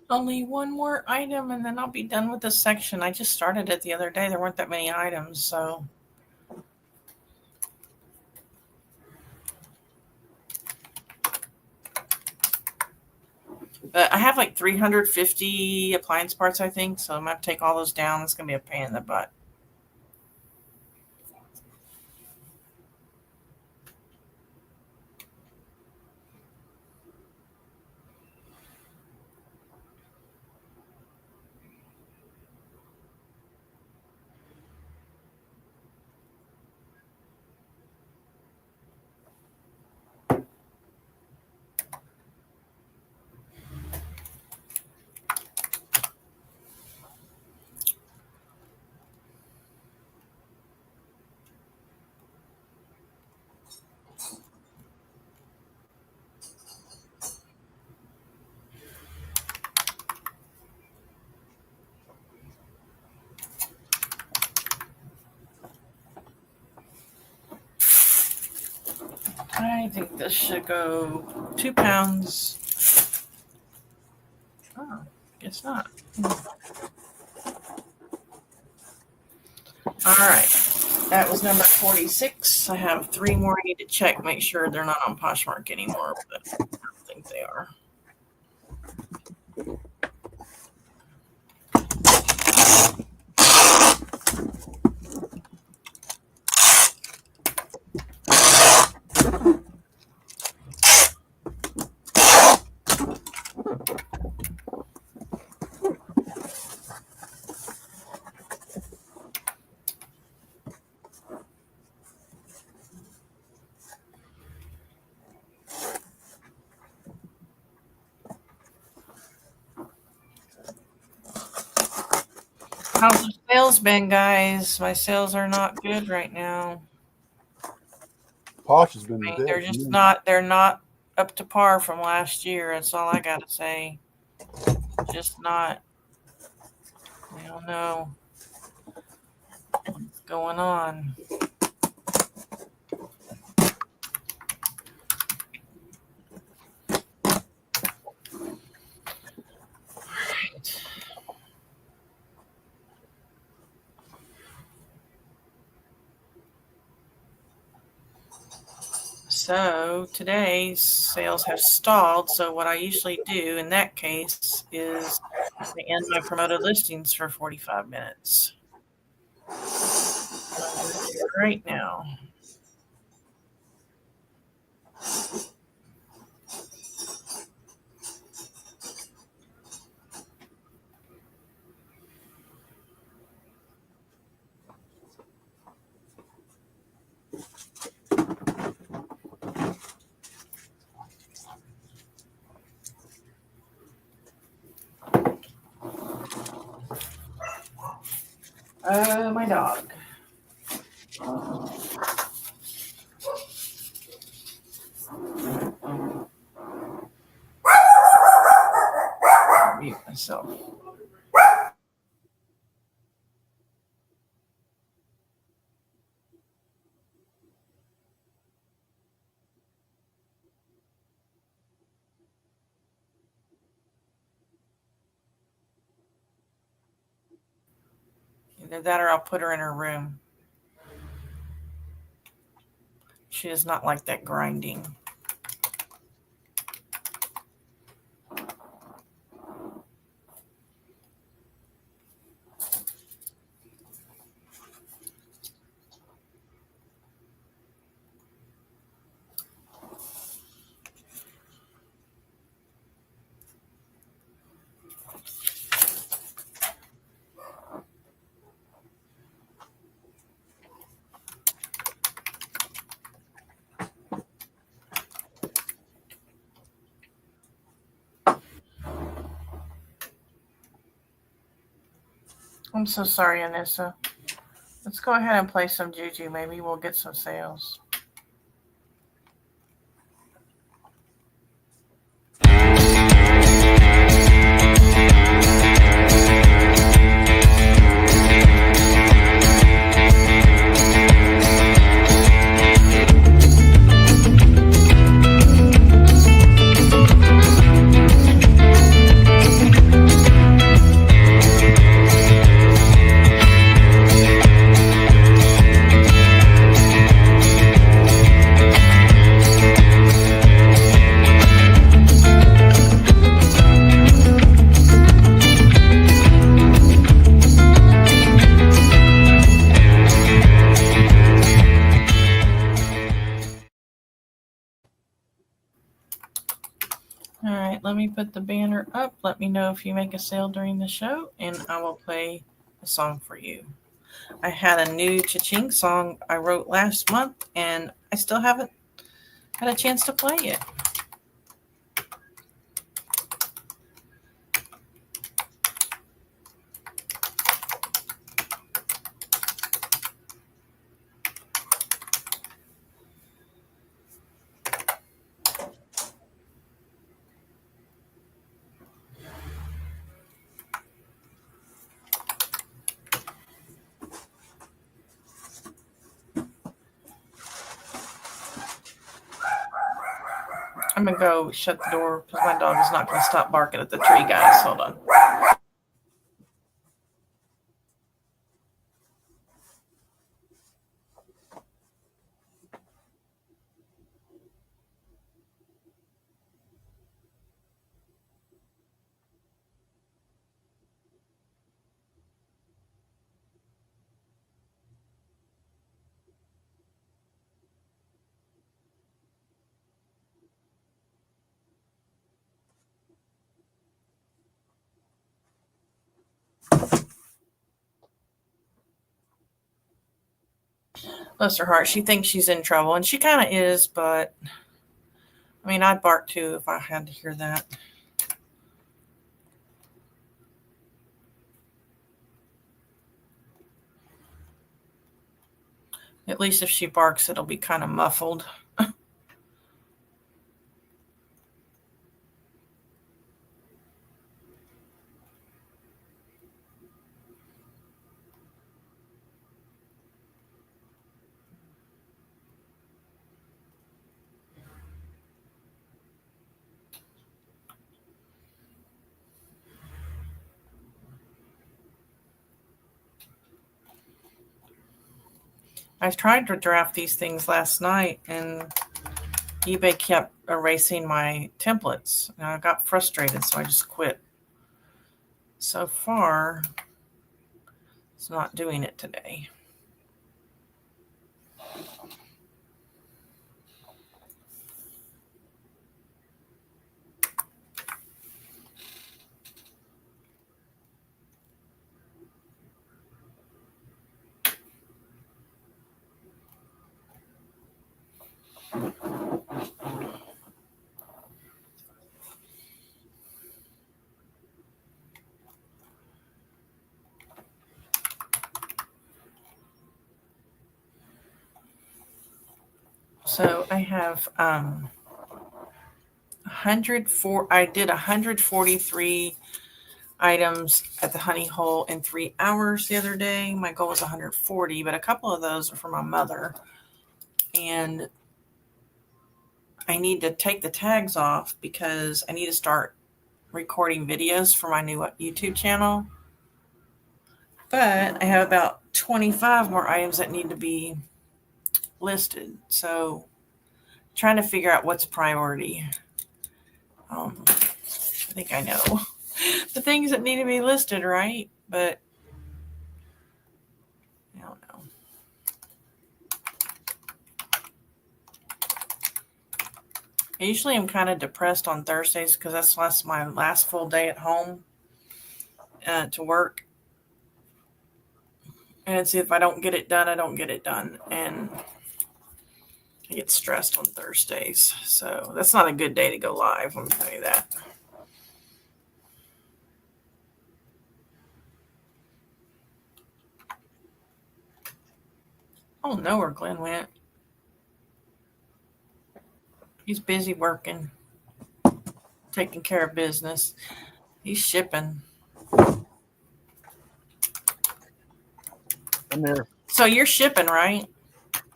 Only one more item and then I'll be done with this section. I just started it the other day. There weren't that many items, so. But I have like 350 appliance parts, I think, so I'm going to take all those down. It's going to be a pain in the butt. I think this should go 2 pounds. Oh, guess not. All right. That was number 46. I have 3 more I need to check, make sure they're not on Poshmark anymore, but I don't think they are. How's the sales been, guys? My sales are not good right now. Posh has been they're not up to par from last year. That's all I got to say. Just not. I don't know what's going on. So today's sales have stalled. So what I usually do in that case is I end my promoted listings for 45 minutes. Right now. My dog. Mute myself. Either that or I'll put her in her room. She does not like that grinding. I'm so sorry, Anissa. Let's go ahead and play some Juju. Maybe we'll get some sales. All right, let me put the banner up. Let me know if you make a sale during the show, and I will play a song for you. I had a new cha-ching song I wrote last month, and I still haven't had a chance to play it. I'm going to go shut the door because my dog is not going to stop barking at the tree, guys. Hold on. Bless her heart. She thinks she's in trouble, and she kind of is, but I mean, I'd bark too if I had to hear that. At least if she barks, it'll be kind of muffled. I tried to draft these things last night, and eBay kept erasing my templates. And I got frustrated, so I just quit. So far, it's not doing it today. So I have 104. I did 143 items at the honey hole in 3 hours the other day. My goal was 140, but a couple of those are for my mother. And I need to take the tags off because I need to start recording videos for my new YouTube channel. But I have about 25 more items that need to be listed. So trying to figure out what's priority. I think I know the things that need to be listed, right? But I don't know. I usually am kind of depressed on Thursdays because that's my last full day at home to work. And it's if I don't get it done, I don't get it done. And I get stressed on Thursdays. So that's not a good day to go live, let me tell you that. I don't know where Glenn went. He's busy working, taking care of business. He's shipping. I'm there. So you're shipping, right?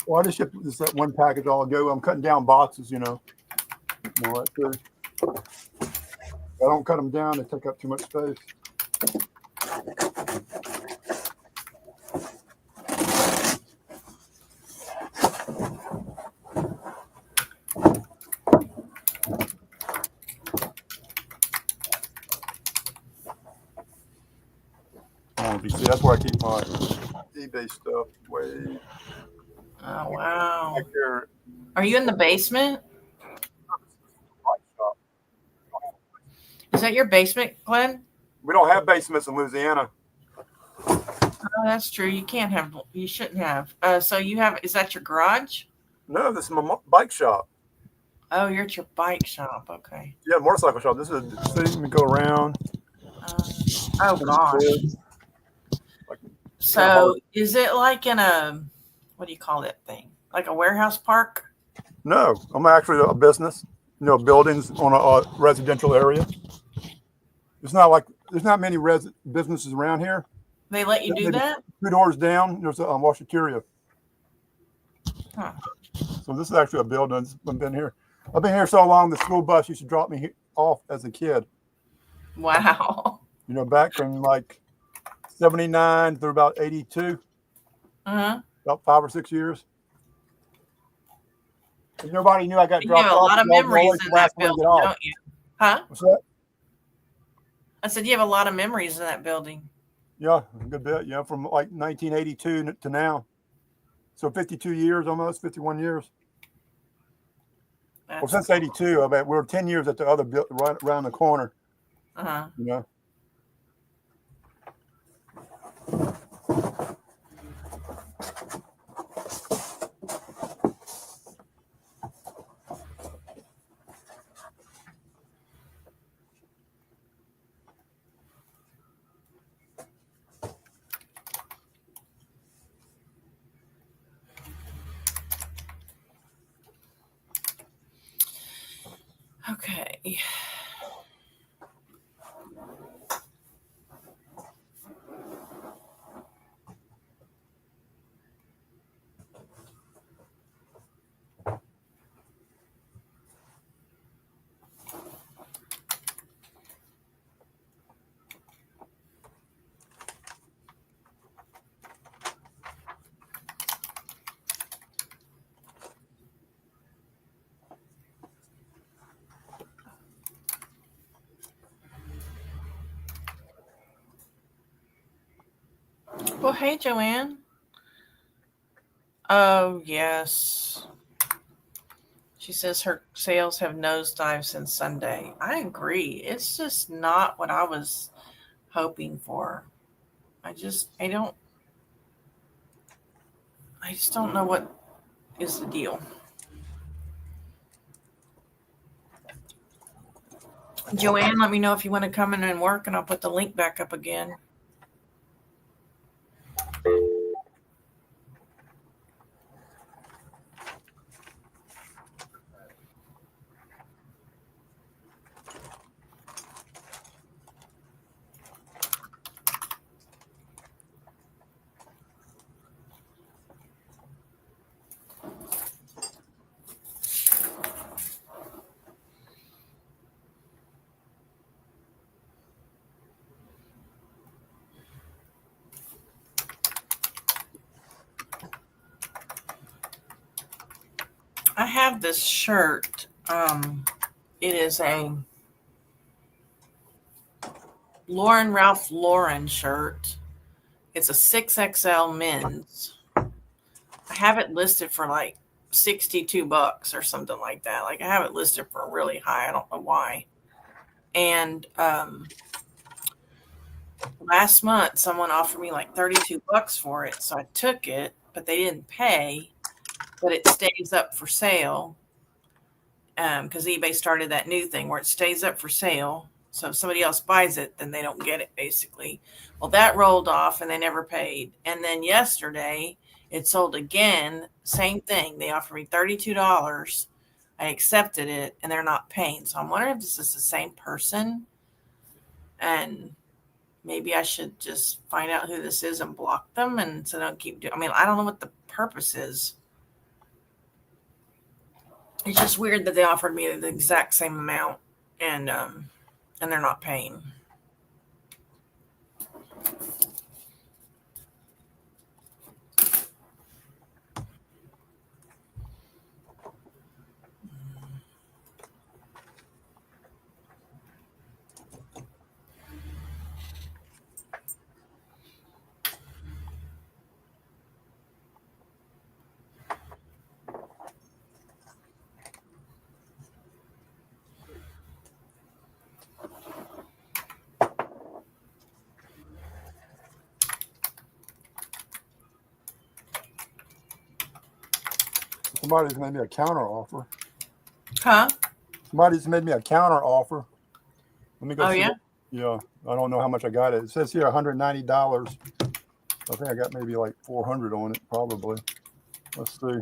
Well, I just shipped this one package all ago. I'm cutting down boxes, you know. If I don't cut them down, they take up too much space. You see, that's where I keep my eBay stuff way. Oh, wow. Back there. Are you in the basement? Is that your basement, Glenn? We don't have basements in Louisiana. Oh, that's true. You can't have. You shouldn't have. So you have. Is that your garage? No, this is my bike shop. Oh, you're at your bike shop. Okay. Yeah, motorcycle shop. This is so you can go around. Um, oh gosh. Like kind of hard. So is it like in a, what do you call that thing? Like a warehouse park? No, I'm actually a business. Buildings on a residential area. It's not like there's not many businesses around here. They let you do Maybe that? 2 doors down, there's a washateria. Huh. So this is actually a building. I've been here. I've been here so long. The school bus used to drop me off as a kid. Wow. Back from like '79 through about '82, Uh-huh. about 5 or 6 years. And nobody knew I got You have dropped a off. lot of I was memories always the in that last one to building, get off. don't you? Huh? What's that? I said you have a lot of memories in that building. Yeah, a good bit. Yeah, from like 1982 to now. So 52 years, almost 51 years. Well, That's since '82, I bet we were 10 years at the other right around the corner. uh-huh. You know. Okay. Well, hey, Joanne. Oh, yes. She says her sales have nosedived since Sunday. I agree. It's just not what I was hoping for. I just don't know what is the deal. Joanne, let me know if you want to come in and work, and I'll put the link back up again. I have this shirt. It is a Ralph Lauren shirt. It's a 6XL men's. I have it listed for like $62 or something like that. Like I have it listed for really high. I don't know why. And last month someone offered me like $32 for it, so I took it, but they didn't pay. But it stays up for sale because eBay started that new thing where it stays up for sale. So if somebody else buys it, then they don't get it, basically. Well, that rolled off and they never paid. And then yesterday it sold again. Same thing. They offered me $32. I accepted it and they're not paying. So I'm wondering if this is the same person. And maybe I should just find out who this is and block them, and so don't keep doing. I mean, I don't know what the purpose is. It's just weird that they offered me the exact same amount and they're not paying. Somebody's made me a counter offer. Huh? Somebody's made me a counter offer. Let me go Oh, see. yeah? Yeah, I don't know how much I got it. It says here $190. I think I got maybe like 400 on it, probably. Let's see.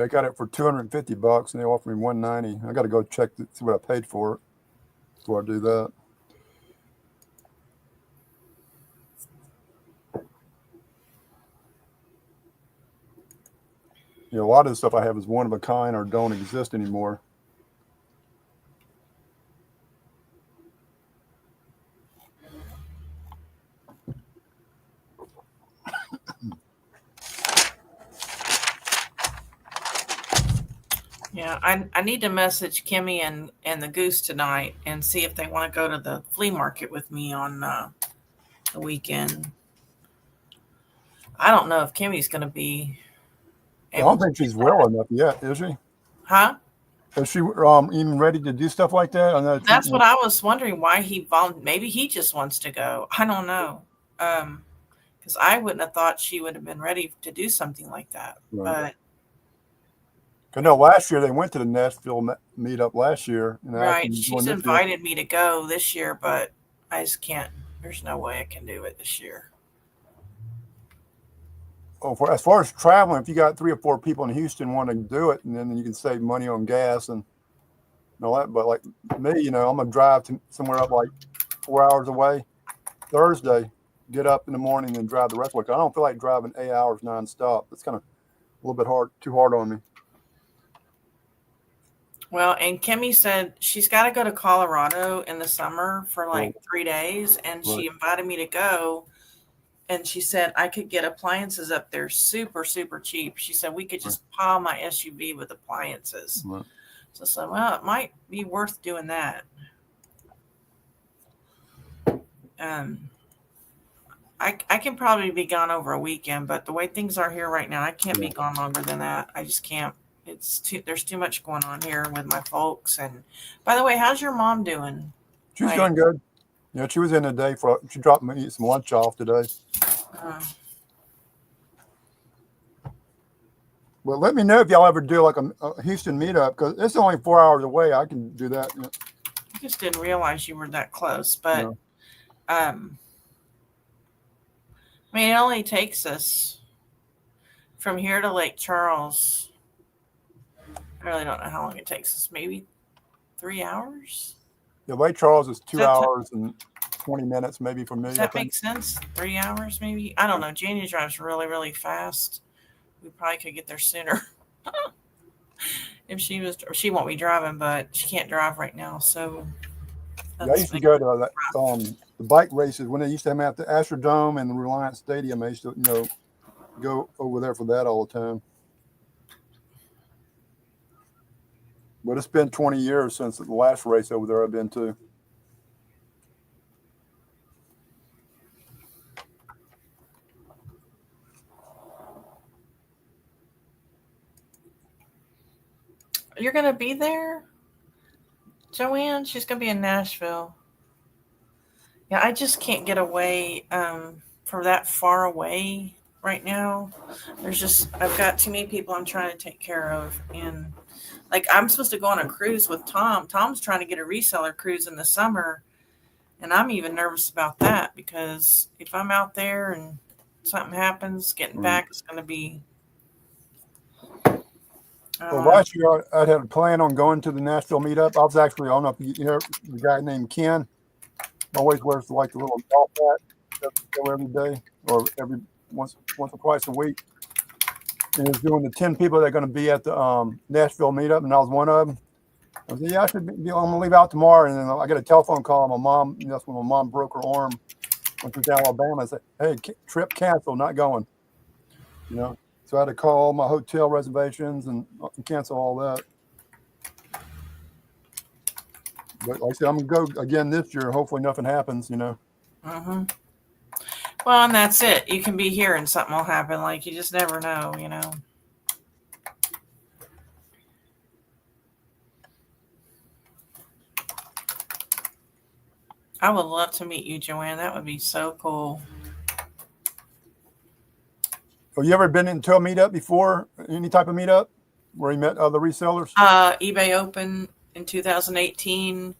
I got it for $250 and they offered me $190. I got to go check to see what I paid for it before I do that. A lot of the stuff I have is one of a kind or don't exist anymore. Yeah, I need to message Kimmy and the Goose tonight and see if they want to go to the flea market with me on the weekend. I don't know if Kimmy's going to be I don't able think to do she's well that. enough yet, is she? Huh? Is she even ready to do stuff like that? I know That's what I was wondering, why maybe he just wants to go. I don't know. Because I wouldn't have thought she would have been ready to do something like that. Right. But no, last year they went to the Nashville meetup last year. And right, she's invited me to go this year, but I just can't. There's no way I can do it this year. As far as traveling, if you got 3 or 4 people in Houston want to do it, and then you can save money on gas and all that. But like me, I'm gonna drive to somewhere up like 4 hours away Thursday, get up in the morning and drive the rest of the week. I don't feel like driving 8 hours nonstop. It's kind of a little bit too hard on me. Well, and Kimmy said she's got to go to Colorado in the summer for like 3 days, and she invited me to go. And she said I could get appliances up there super, super cheap. She said we could just pile my SUV with appliances. Right. So I said, well, it might be worth doing that. I can probably be gone over a weekend, but the way things are here right now, I can't be gone longer than that. I just can't. There's too much going on here with my folks. And by the way, how's your mom doing? She's doing good. Yeah, she was in today she dropped me some lunch off today. Well, let me know if y'all ever do like a Houston meetup, because it's only 4 hours away. I can do that. I just didn't realize you were that close, but I mean, it only takes us from here to Lake Charles. I really don't know how long it takes us. Maybe 3 hours? Yeah, Lake Charles is 2 hours and 20 minutes maybe for me. Does that make sense? 3 hours maybe? I don't know. Janie drives really, really fast. We probably could get there sooner. If she won't be driving, but she can't drive right now. So I used to go to the bike races when they used to have them at the Astrodome and the Reliance Stadium. I used to, go over there for that all the time. But it's been 20 years since the last race over there I've been to. You're going to be there? Joanne, she's going to be in Nashville. Yeah, I just can't get away from that far away right now. I've got too many people I'm trying to take care of. And like, I'm supposed to go on a cruise with Tom. Tom's trying to get a reseller cruise in the summer. And I'm even nervous about that, because if I'm out there and something happens, getting back is going to be. Well, last year I had a plan on going to the Nashville meetup. I was actually on the guy named Ken. Always wears like the little golf hat every day or every once or twice a week. And he's doing the 10 people that are going to be at the Nashville meetup, and I was one of them. I said, yeah, I'm going to leave out tomorrow. And then I got a telephone call. My mom, that's when my mom broke her arm, went to Alabama. I said, hey, trip canceled, not going. So I had to call my hotel reservations and cancel all that. But like I said, I'm going to go again this year. Hopefully nothing happens, you know. Mm-hmm. Well, and that's it. You can be here and something will happen. Like, you just never know, you know. I would love to meet you, Joanne. That would be so cool. Have you ever been into a meetup before? Any type of meetup where you met other resellers? eBay Open in 2018.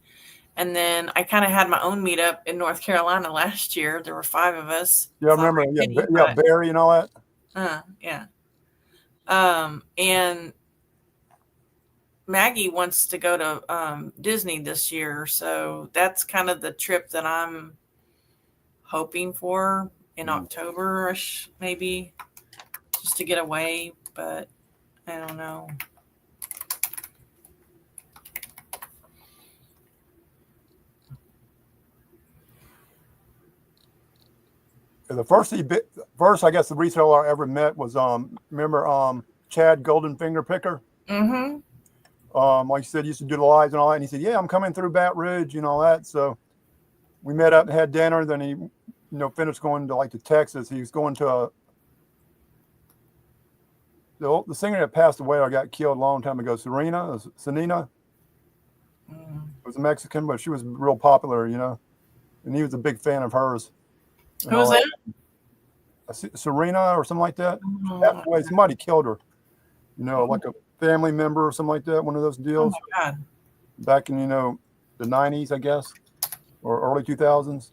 And then I kind of had my own meetup in North Carolina last year. There were 5 of us. Yeah, I remember. Yeah, Barry and all that. Yeah. And Maggie wants to go to Disney this year. So that's kind of the trip that I'm hoping for in October-ish, maybe, just to get away. But I don't know. The first, I guess, the reseller I ever met was remember Chad Goldenfinger Picker. Mm-hmm. Like you said, he used to do the lives and all that. And he said, "Yeah, I'm coming through Baton Rouge and all that." So we met up and had dinner. Then he, finished going to like to Texas. He was going to the singer that passed away or got killed a long time ago, Sanina. Was a Mexican, but she was real popular, and he was a big fan of hers. Who was that? Serena or something like that. Passed away. Somebody killed her. Like a family member or something like that. One of those deals. Oh my God. Back in the 90s, I guess, or early 2000s.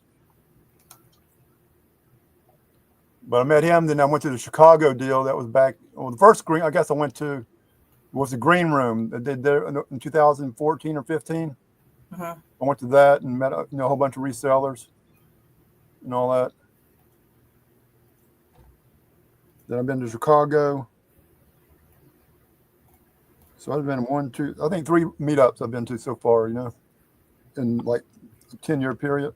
But I met him. Then I went to the Chicago deal. That was back. Well, the first green I guess I went to was the Green Room. They did there in 2014 or 15. I went to that and met a whole bunch of resellers and all that. Then I've been to Chicago. So I've been I think 3 meetups I've been to so far, in like a 10-year period.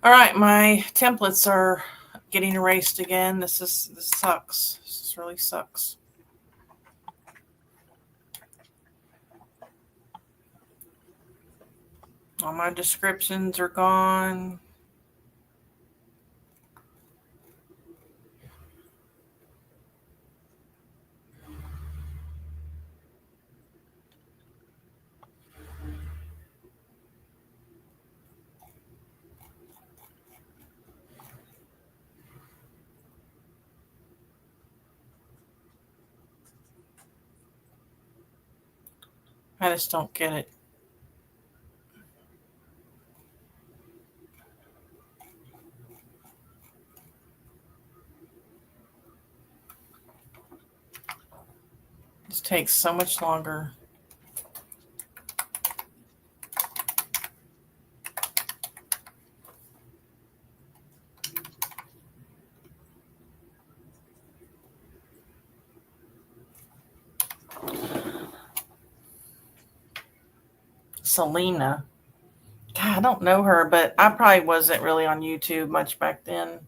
All right, my templates are getting erased again. This sucks. This really sucks. All my descriptions are gone. I just don't get it. This takes so much longer. Selena. God, I don't know her, but I probably wasn't really on YouTube much back then.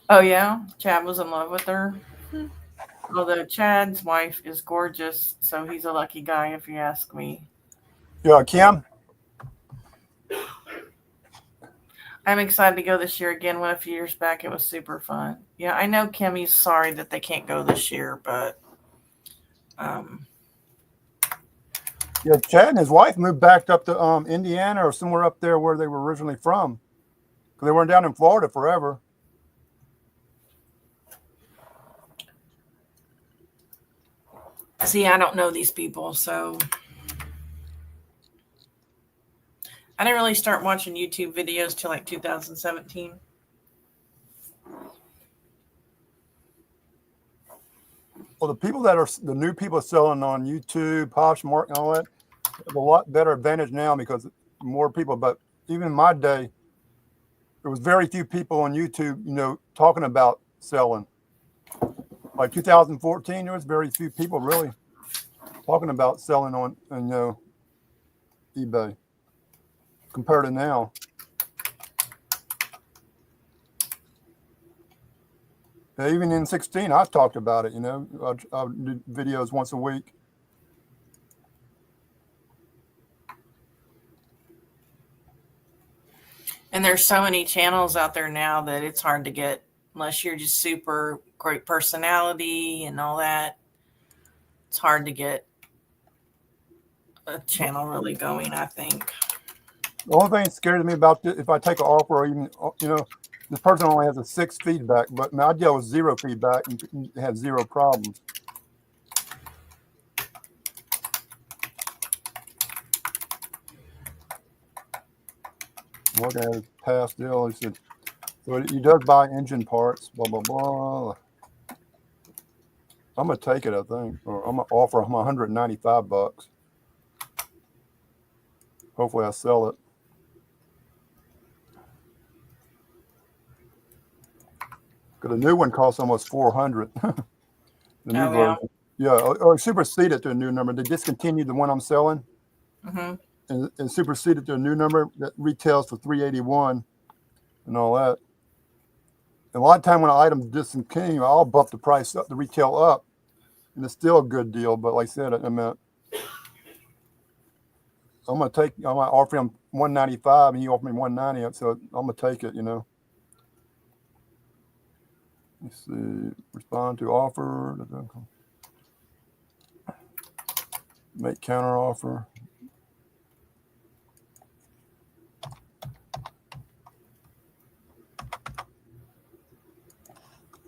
Oh, yeah? Chad was in love with her. Although Chad's wife is gorgeous, so he's a lucky guy if you ask me. Yeah, Kim? I'm excited to go this year again. Went a few years back. It was super fun. Yeah, I know Kimmy's sorry that they can't go this year, but yeah, Chad and his wife moved back up to Indiana or somewhere up there where they were originally from. Because they weren't down in Florida forever. See, I don't know these people, so I didn't really start watching YouTube videos till like 2017. Well, the people that are the new people selling on YouTube, Poshmark, and all that, have a lot better advantage now because more people. But even in my day, there was very few people on YouTube, talking about selling. Like 2014, there was very few people really talking about selling on, eBay compared to now. Even in 16, I've talked about it. You know, I do videos once a week. And there's so many channels out there now that it's hard to get unless you're just super great personality and all that. It's hard to get a channel really going, I think. The only thing that scares me about this, if I take an offer, or even, you know, this person only has a 6 feedback, but I deal with 0 feedback and have 0 problems. I'm looking at his past deal. He said, so he does buy engine parts, blah, blah, blah. I'm going to take it, I think. Or I'm going to offer him $195. Hopefully I sell it. Because the new one costs almost $400. The new version. Yeah, or superseded to a new number. They discontinued the one I'm selling. And superseded to a new number that retails for $381 and all that. And a lot of time when an item discontinue, I'll bump the price up, the retail up, and it's still a good deal. But like I said, I'm gonna offer him $195, and he offered me $190, so I'm gonna take it. You know. Let's see. Respond to offer. Make counter offer.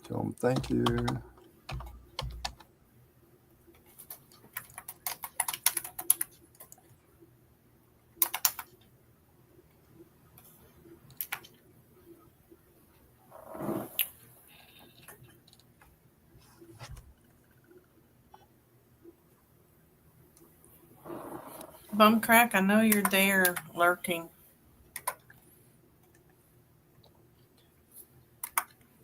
Tell them thank you. Bumcrack, I know you're there lurking.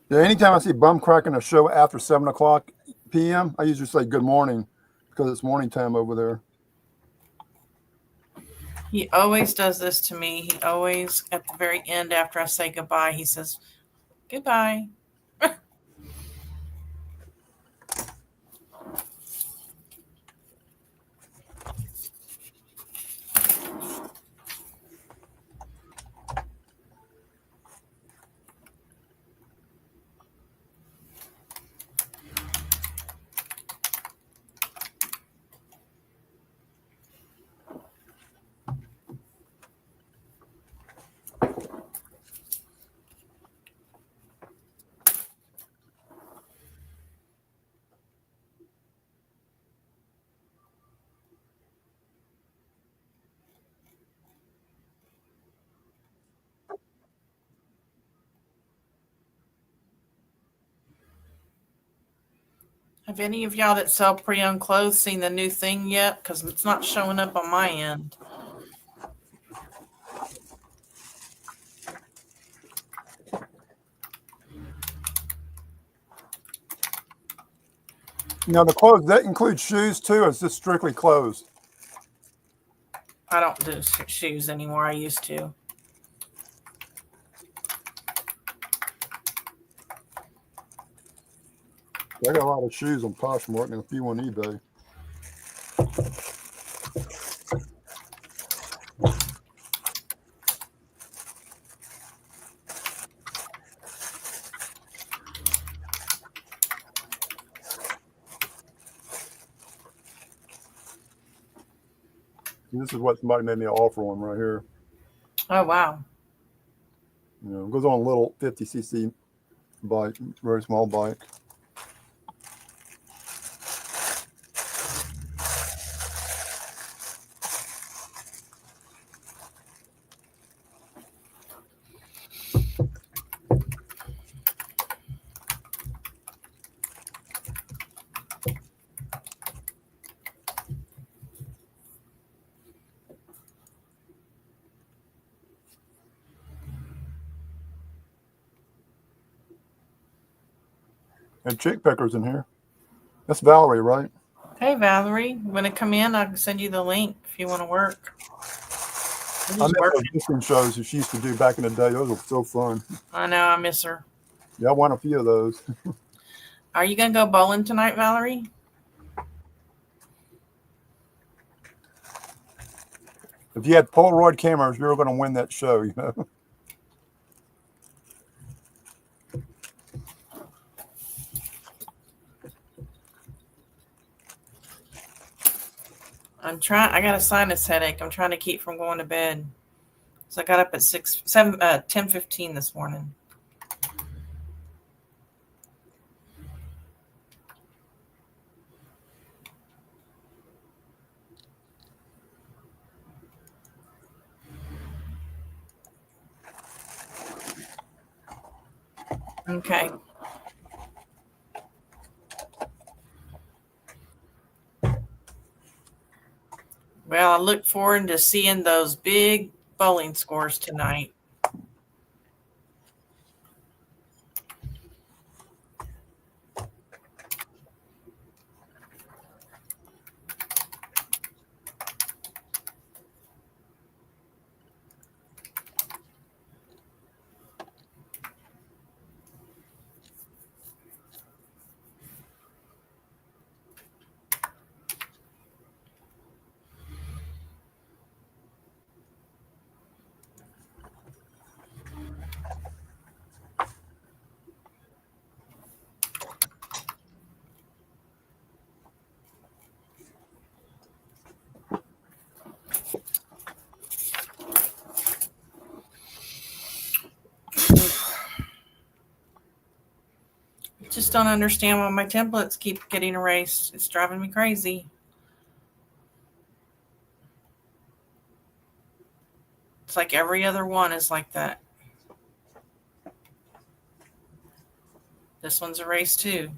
Yeah, anytime I see Bumcrack in a show after 7 o'clock p.m., I usually say good morning because it's morning time over there. He always does this to me. He always, at the very end after I say goodbye, he says, goodbye. Have any of y'all that sell pre-owned clothes seen the new thing yet? Because it's not showing up on my end. Now, the clothes, that includes shoes too, or is this strictly clothes? I don't do shoes anymore. I used to. I got a lot of shoes on Poshmark and a few on eBay. This is what somebody made me an offer on right here. Oh, wow. You know, it goes on a little 50cc bike, very small bike. And chick pickers in here. That's Valerie, right? Hey, Valerie. When I come in, I can send you the link if you want to work. I miss those listing shows that she used to do back in the day. Those were so fun. I know. I miss her. Yeah, I won a few of those. Are you going to go bowling tonight, Valerie? If you had Polaroid cameras, you're going to win that show, you know. I got a sinus headache. I'm trying to keep from going to bed. So I got up at 10:15 this morning. Okay. Well, I look forward to seeing those big bowling scores tonight. Just don't understand why my templates keep getting erased. It's driving me crazy. It's like every other one is like that. This one's erased too.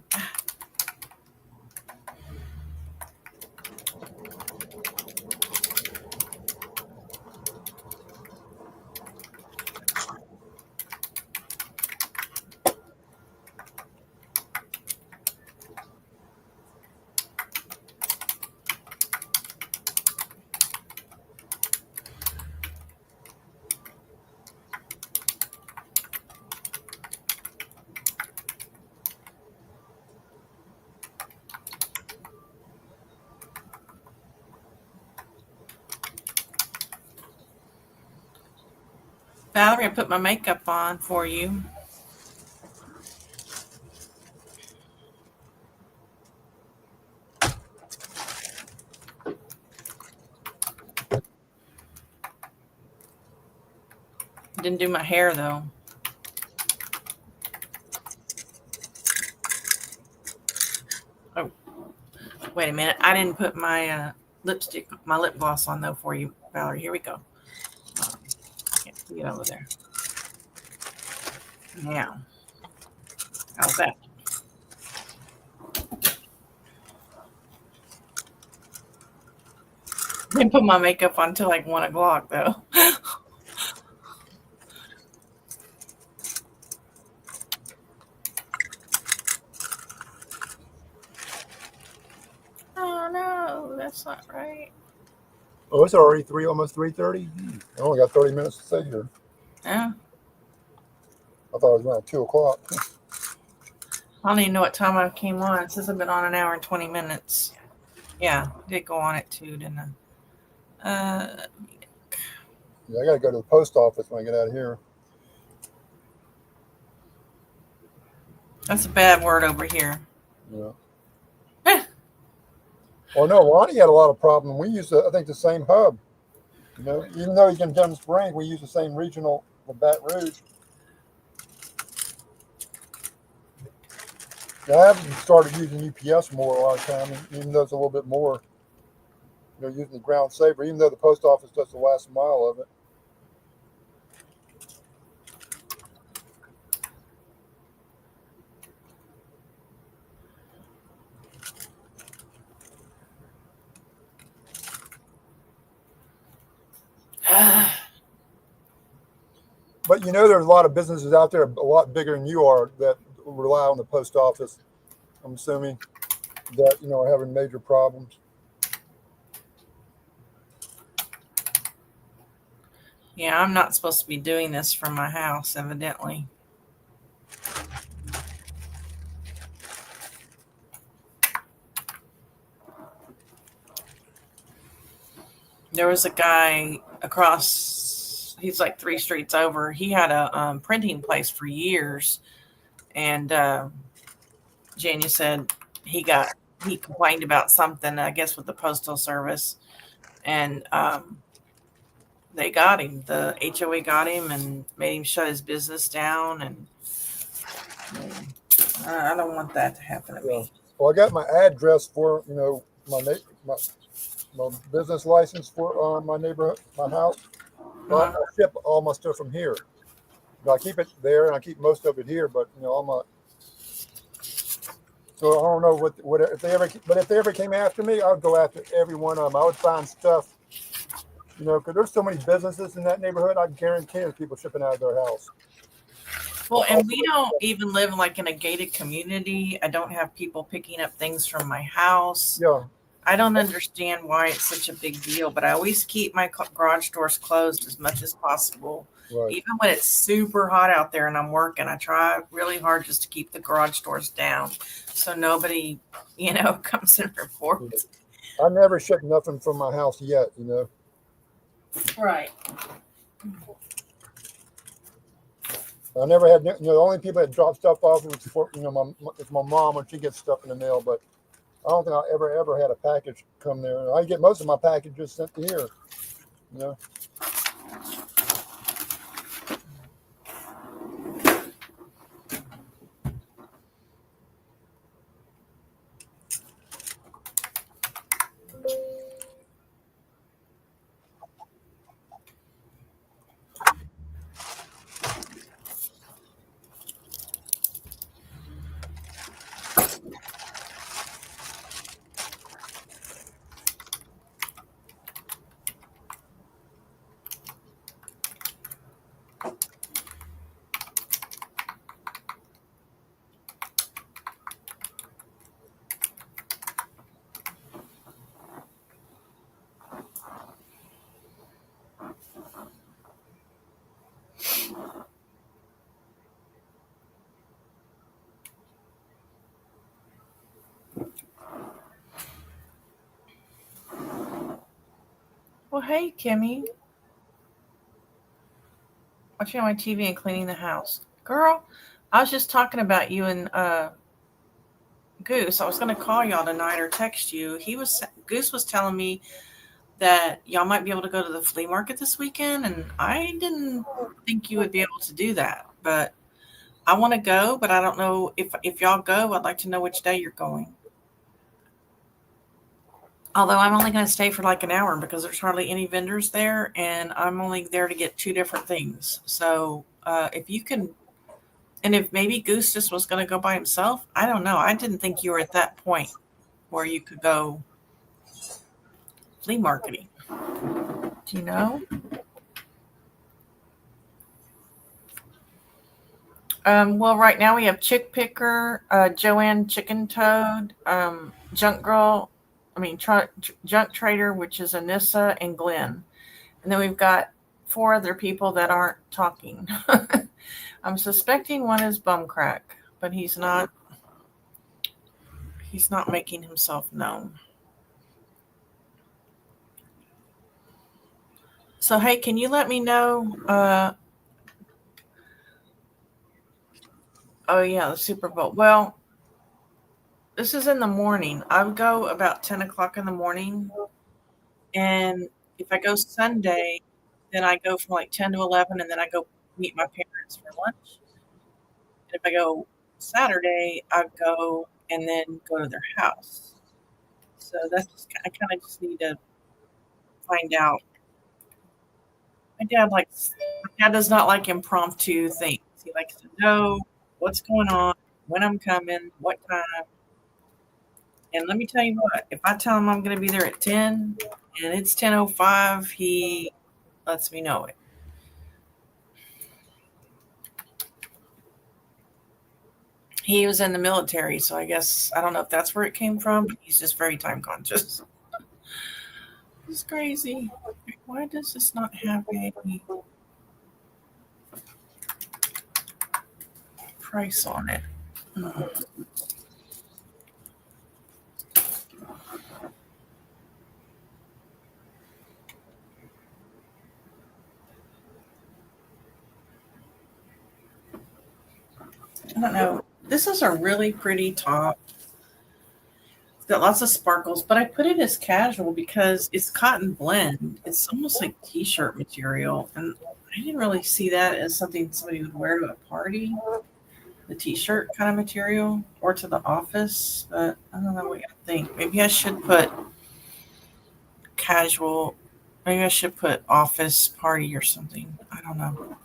Valerie, I put my makeup on for you. Didn't do my hair though. Oh, wait a minute. I didn't put my my lip gloss on though for you, Valerie. Here we go. Can't get over there. Now, how's that? Didn't put my makeup on until like 1 o'clock though. Oh no, that's not right. Oh, it's already almost 3:30. I only got 30 minutes to stay here. Yeah. I thought it was around 2 o'clock. I don't even know what time I came on. It says I've been on an hour and 20 minutes. Yeah, I did go on at 2, didn't I? Yeah, I got to go to the post office when I get out of here. That's a bad word over here. Yeah. Well, no, Lonnie had a lot of problems. We use, I think, the same hub. You know, even though he's in Denton Springs, we use the same regional for Baton Rouge. Now, I haven't started using UPS more a lot of time, even though it's a little bit more, you know, using the ground saver, even though the post office does the last mile of it. But you know, there's a lot of businesses out there a lot bigger than you are that rely on the post office. I'm assuming that, you know, are having major problems. Yeah, I'm not supposed to be doing this from my house, evidently. There was a guy across, he's like 3 streets over. He had a printing place for years. And Jania said he complained about something, I guess, with the postal service. And they got him. The HOA got him and made him shut his business down. And I don't want that to happen to me. Well, I got my address for my business license for my neighborhood, my house. But I ship all my stuff from here. I keep it there, and I keep most of it here. But all my so I don't know what if they ever. But if they ever came after me, I would go after every one of them. I would find stuff, because there's so many businesses in that neighborhood. I guarantee there's people shipping out of their house. Well, and we don't even live like in a gated community. I don't have people picking up things from my house. Yeah. I don't understand why it's such a big deal, but I always keep my garage doors closed as much as possible. Right. Even when it's super hot out there and I'm working, I try really hard just to keep the garage doors down so nobody, comes and reports. I never shipped nothing from my house yet, Right. I never had, the only people that drop stuff off was for, it's my mom when she gets stuff in the mail, but I don't think I ever had a package come there. I get most of my packages sent to here, Well, hey, Kimmy. Watching my TV and cleaning the house. Girl, I was just talking about you and Goose. I was going to call y'all tonight or text you. Goose was telling me that y'all might be able to go to the flea market this weekend, and I didn't think you would be able to do that. But I want to go, but I don't know if y'all go. I'd like to know which day you're going. Although I'm only going to stay for like an hour because there's hardly any vendors there, and I'm only there to get 2 different things. So if you can, and if maybe Goose just was going to go by himself, I don't know. I didn't think you were at that point where you could go flea marketing. Do you know? Well, right now we have Chick Picker, Joanne Chicken Toad, Junk Trader, which is Anissa and Glenn. And then we've got 4 other people that aren't talking. I'm suspecting one is Bumcrack, but he's not making himself known. So, hey, can you let me know? Oh, yeah, the Super Bowl. Well, this is in the morning. I would go about 10 o'clock in the morning. And if I go Sunday, then I go from like 10 to 11, and then I go meet my parents for lunch. And if I go Saturday, I go and then go to their house. So I kind of just need to find out. My dad does not like impromptu things. He likes to know what's going on, when I'm coming, what time. And let me tell you what, if I tell him I'm going to be there at 10 and it's 10:05, he lets me know it. He was in the military, so I guess, I don't know if that's where it came from, but he's just very time conscious. It's crazy. Why does this not have a price on it? don't know. This is a really pretty top. It's got lots of sparkles, but I put it as casual because it's cotton blend. It's almost like t-shirt material, and I didn't really see that as something somebody would wear to a party, the t-shirt kind of material, or to the office. But I don't know what you think. Maybe I should put casual. Maybe I should put office party or something. I don't know.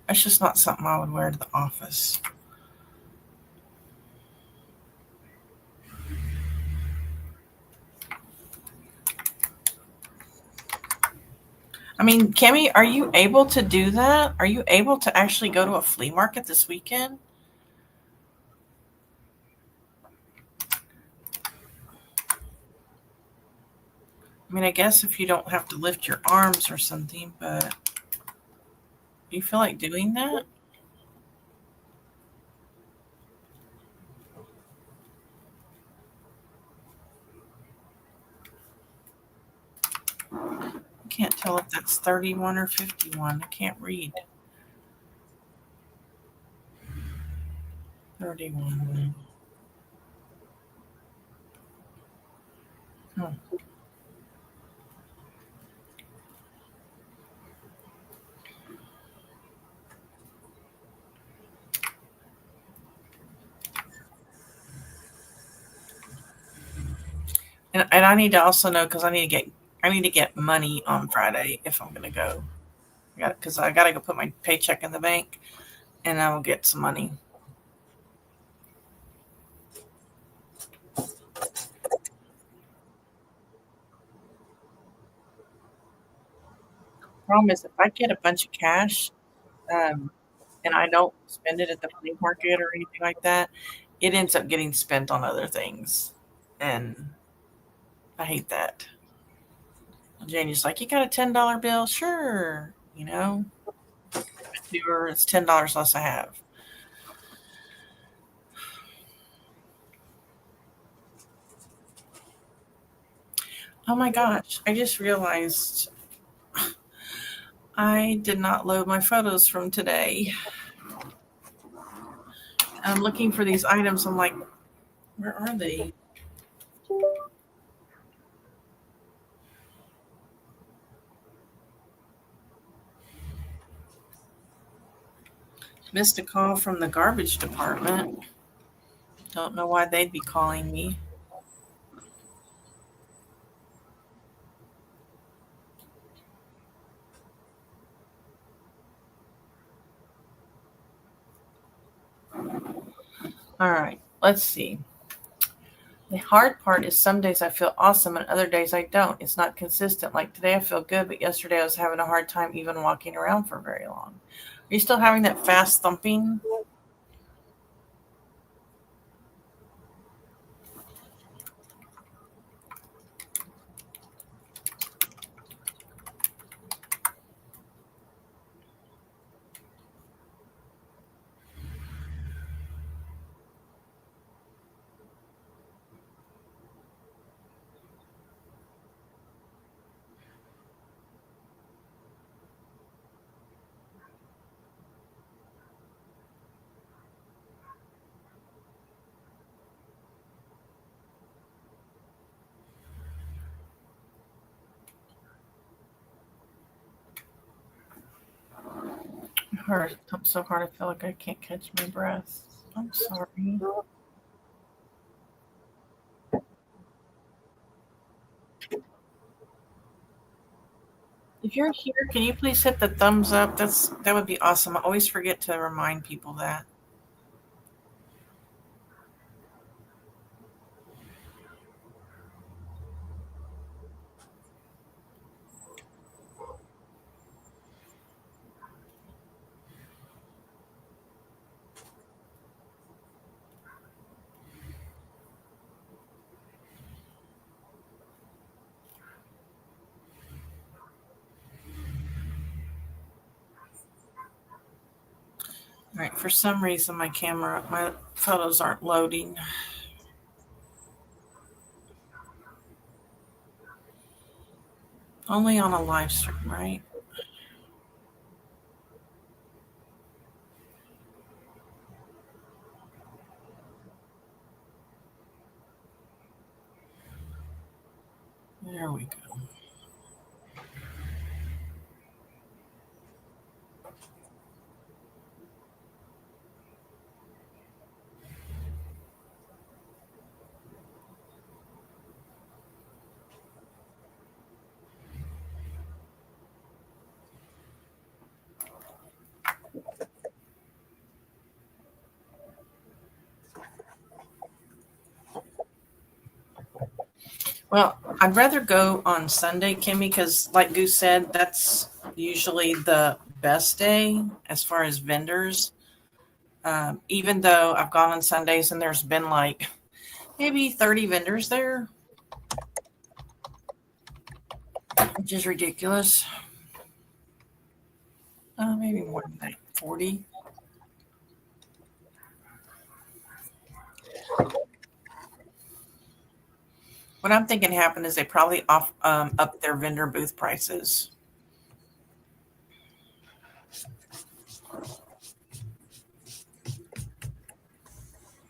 It's just not something I would wear to the office. I mean, Kimmy, are you able to do that? Are you able to actually go to a flea market this weekend? I mean, I guess if you don't have to lift your arms or something, but do you feel like doing that? I can't tell if that's 31 or 51. I can't read. 31. Hmm. And I need to also know because I need to get money on Friday if I'm gonna go. Because I gotta go put my paycheck in the bank and I will get some money. Problem is, if I get a bunch of cash, um, and I don't spend it at the flea market or anything like that, it ends up getting spent on other things. And I hate that. Janie's like, "You got a $10 bill?" Sure. To her, it's $10 less I have. Oh my gosh. I just realized I did not load my photos from today. I'm looking for these items. I'm like, where are they? Missed a call from the garbage department. Don't know why they'd be calling me. All right, let's see. The hard part is some days I feel awesome and other days I don't. It's not consistent. Like today I feel good, but yesterday I was having a hard time even walking around for very long. Are you still having that fast thumping? Hurt so hard I feel like I can't catch my breath. I'm sorry. If you're here, can you please hit the thumbs up? That would be awesome. I always forget to remind people that. All right, for some reason my photos aren't loading. Only on a live stream, right? There we go. Well, I'd rather go on Sunday, Kimmy, because like Goose said, that's usually the best day as far as vendors. Even though I've gone on Sundays and there's been like maybe 30 vendors there, which is ridiculous. Maybe more than that, 40. What I'm thinking happened is they probably up their vendor booth prices.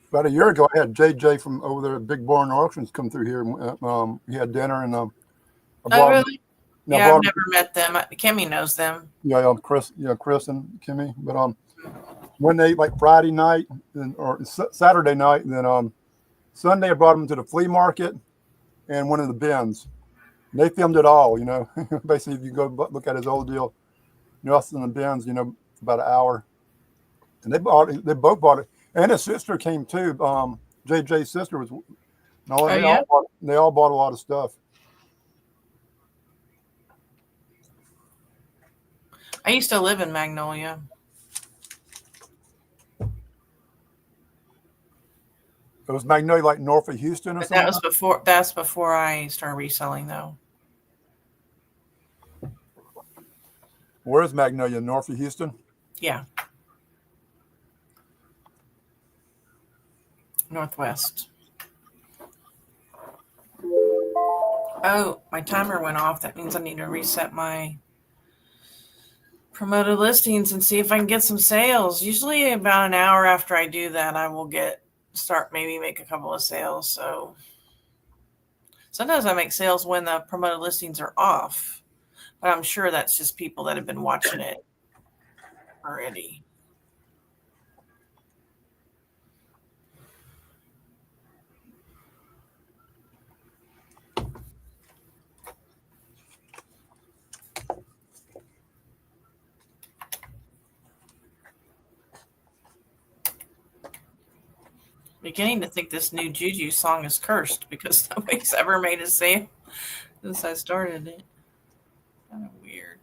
About a year ago, I had JJ from over there at Big Barn Auctions come through here. He had dinner, and I Oh, really? I Yeah, I've brought him, never met them. Kimmy knows them. Chris and Kimmy. But when they like Friday night or Saturday night, and then Sunday I brought them to the flea market and one of the bins. And they filmed it all, you know. Basically, if you go look at his old deal, us in the bins, you know, about an hour. And they both bought it. And his sister came too. JJ's sister was. No, Oh, yeah? they all bought a lot of stuff. I used to live in Magnolia. It was Magnolia, like north of Houston or But something. that's before I started reselling though. Where's Magnolia? North of Houston? Yeah. Northwest. Oh, my timer went off. That means I need to reset my promoted listings and see if I can get some sales. Usually about an hour after I do that, I will make a couple of sales. So sometimes I make sales when the promoted listings are off, but I'm sure that's just people that have been watching it already. Beginning to think this new Juju song is cursed because nobody's ever made a sale since I started it. Kind of weird.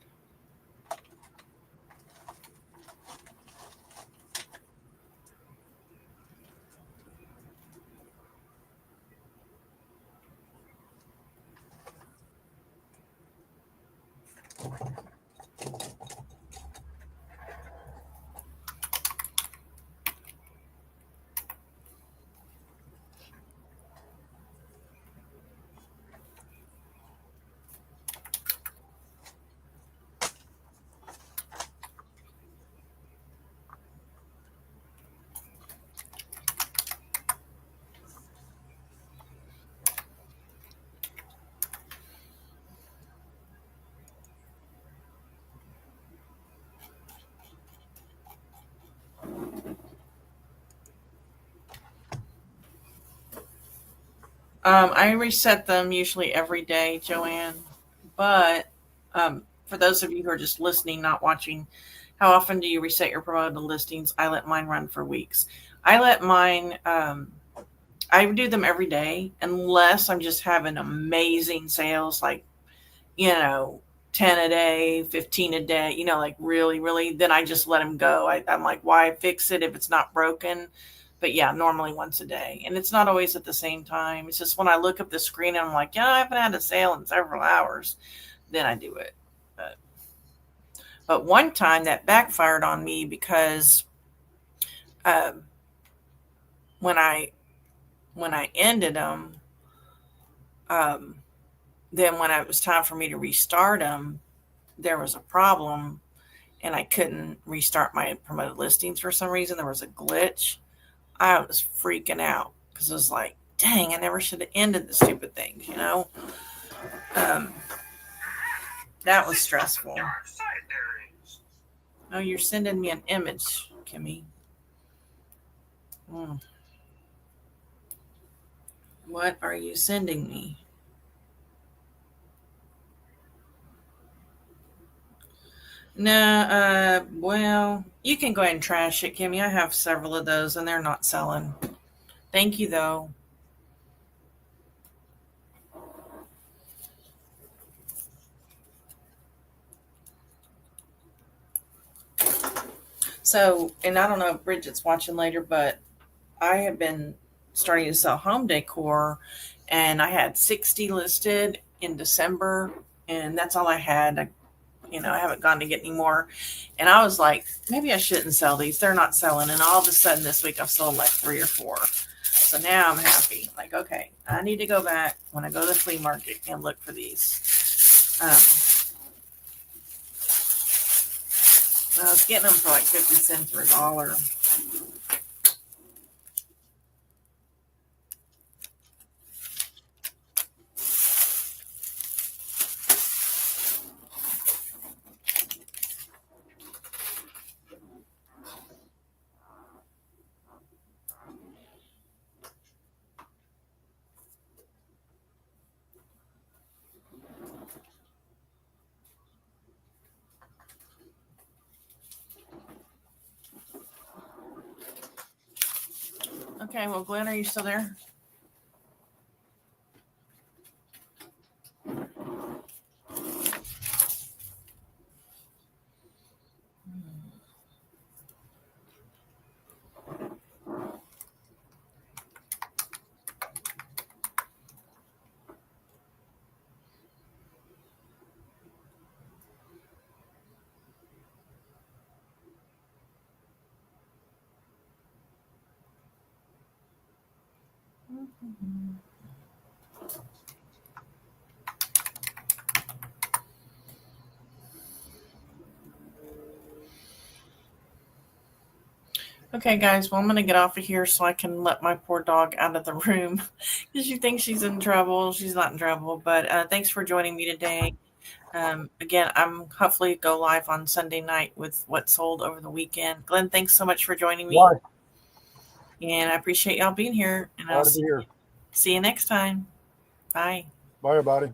I reset them usually every day, Joanne. But for those of you who are just listening, not watching, how often do you reset your promoted listings? I let mine run for weeks. I let mine, I do them every day unless I'm just having amazing sales, like, 10 a day, 15 a day, like really, really, then I just let them go. I'm like, why fix it if it's not broken? But yeah, normally once a day. And it's not always at the same time. It's just when I look up the screen and I'm like, yeah, I haven't had a sale in several hours, then I do it. But one time that backfired on me because um, when I ended them, then when it was time for me to restart them, there was a problem and I couldn't restart my promoted listings for some reason. There was a glitch. I was freaking out because it was like, dang, I never should have ended the stupid things, That was stressful. Oh, you're sending me an image, Kimmy. What are you sending me? No, well, you can go ahead and trash it, Kimmy. I have several of those and they're not selling. Thank you, though. So, and I don't know if Bridget's watching later, but I have been starting to sell home decor, and I had 60 listed in December, and that's all I had. I haven't gone to get any more. And I was like, maybe I shouldn't sell these. They're not selling. And all of a sudden this week I've sold like 3 or 4. So now I'm happy. Like, okay, I need to go back when I go to the flea market and look for these. I was getting them for like 50 cents or $1. Okay, well, Glenn, are you still there? Okay, guys, well, I'm going to get off of here so I can let my poor dog out of the room because she thinks she's in trouble. She's not in trouble, but thanks for joining me today. Again, I'm hopefully go live on Sunday night with what sold over the weekend. Glenn, thanks so much for joining me. Why? And I appreciate y'all being here. And I'll see you next time. Bye. Bye, everybody.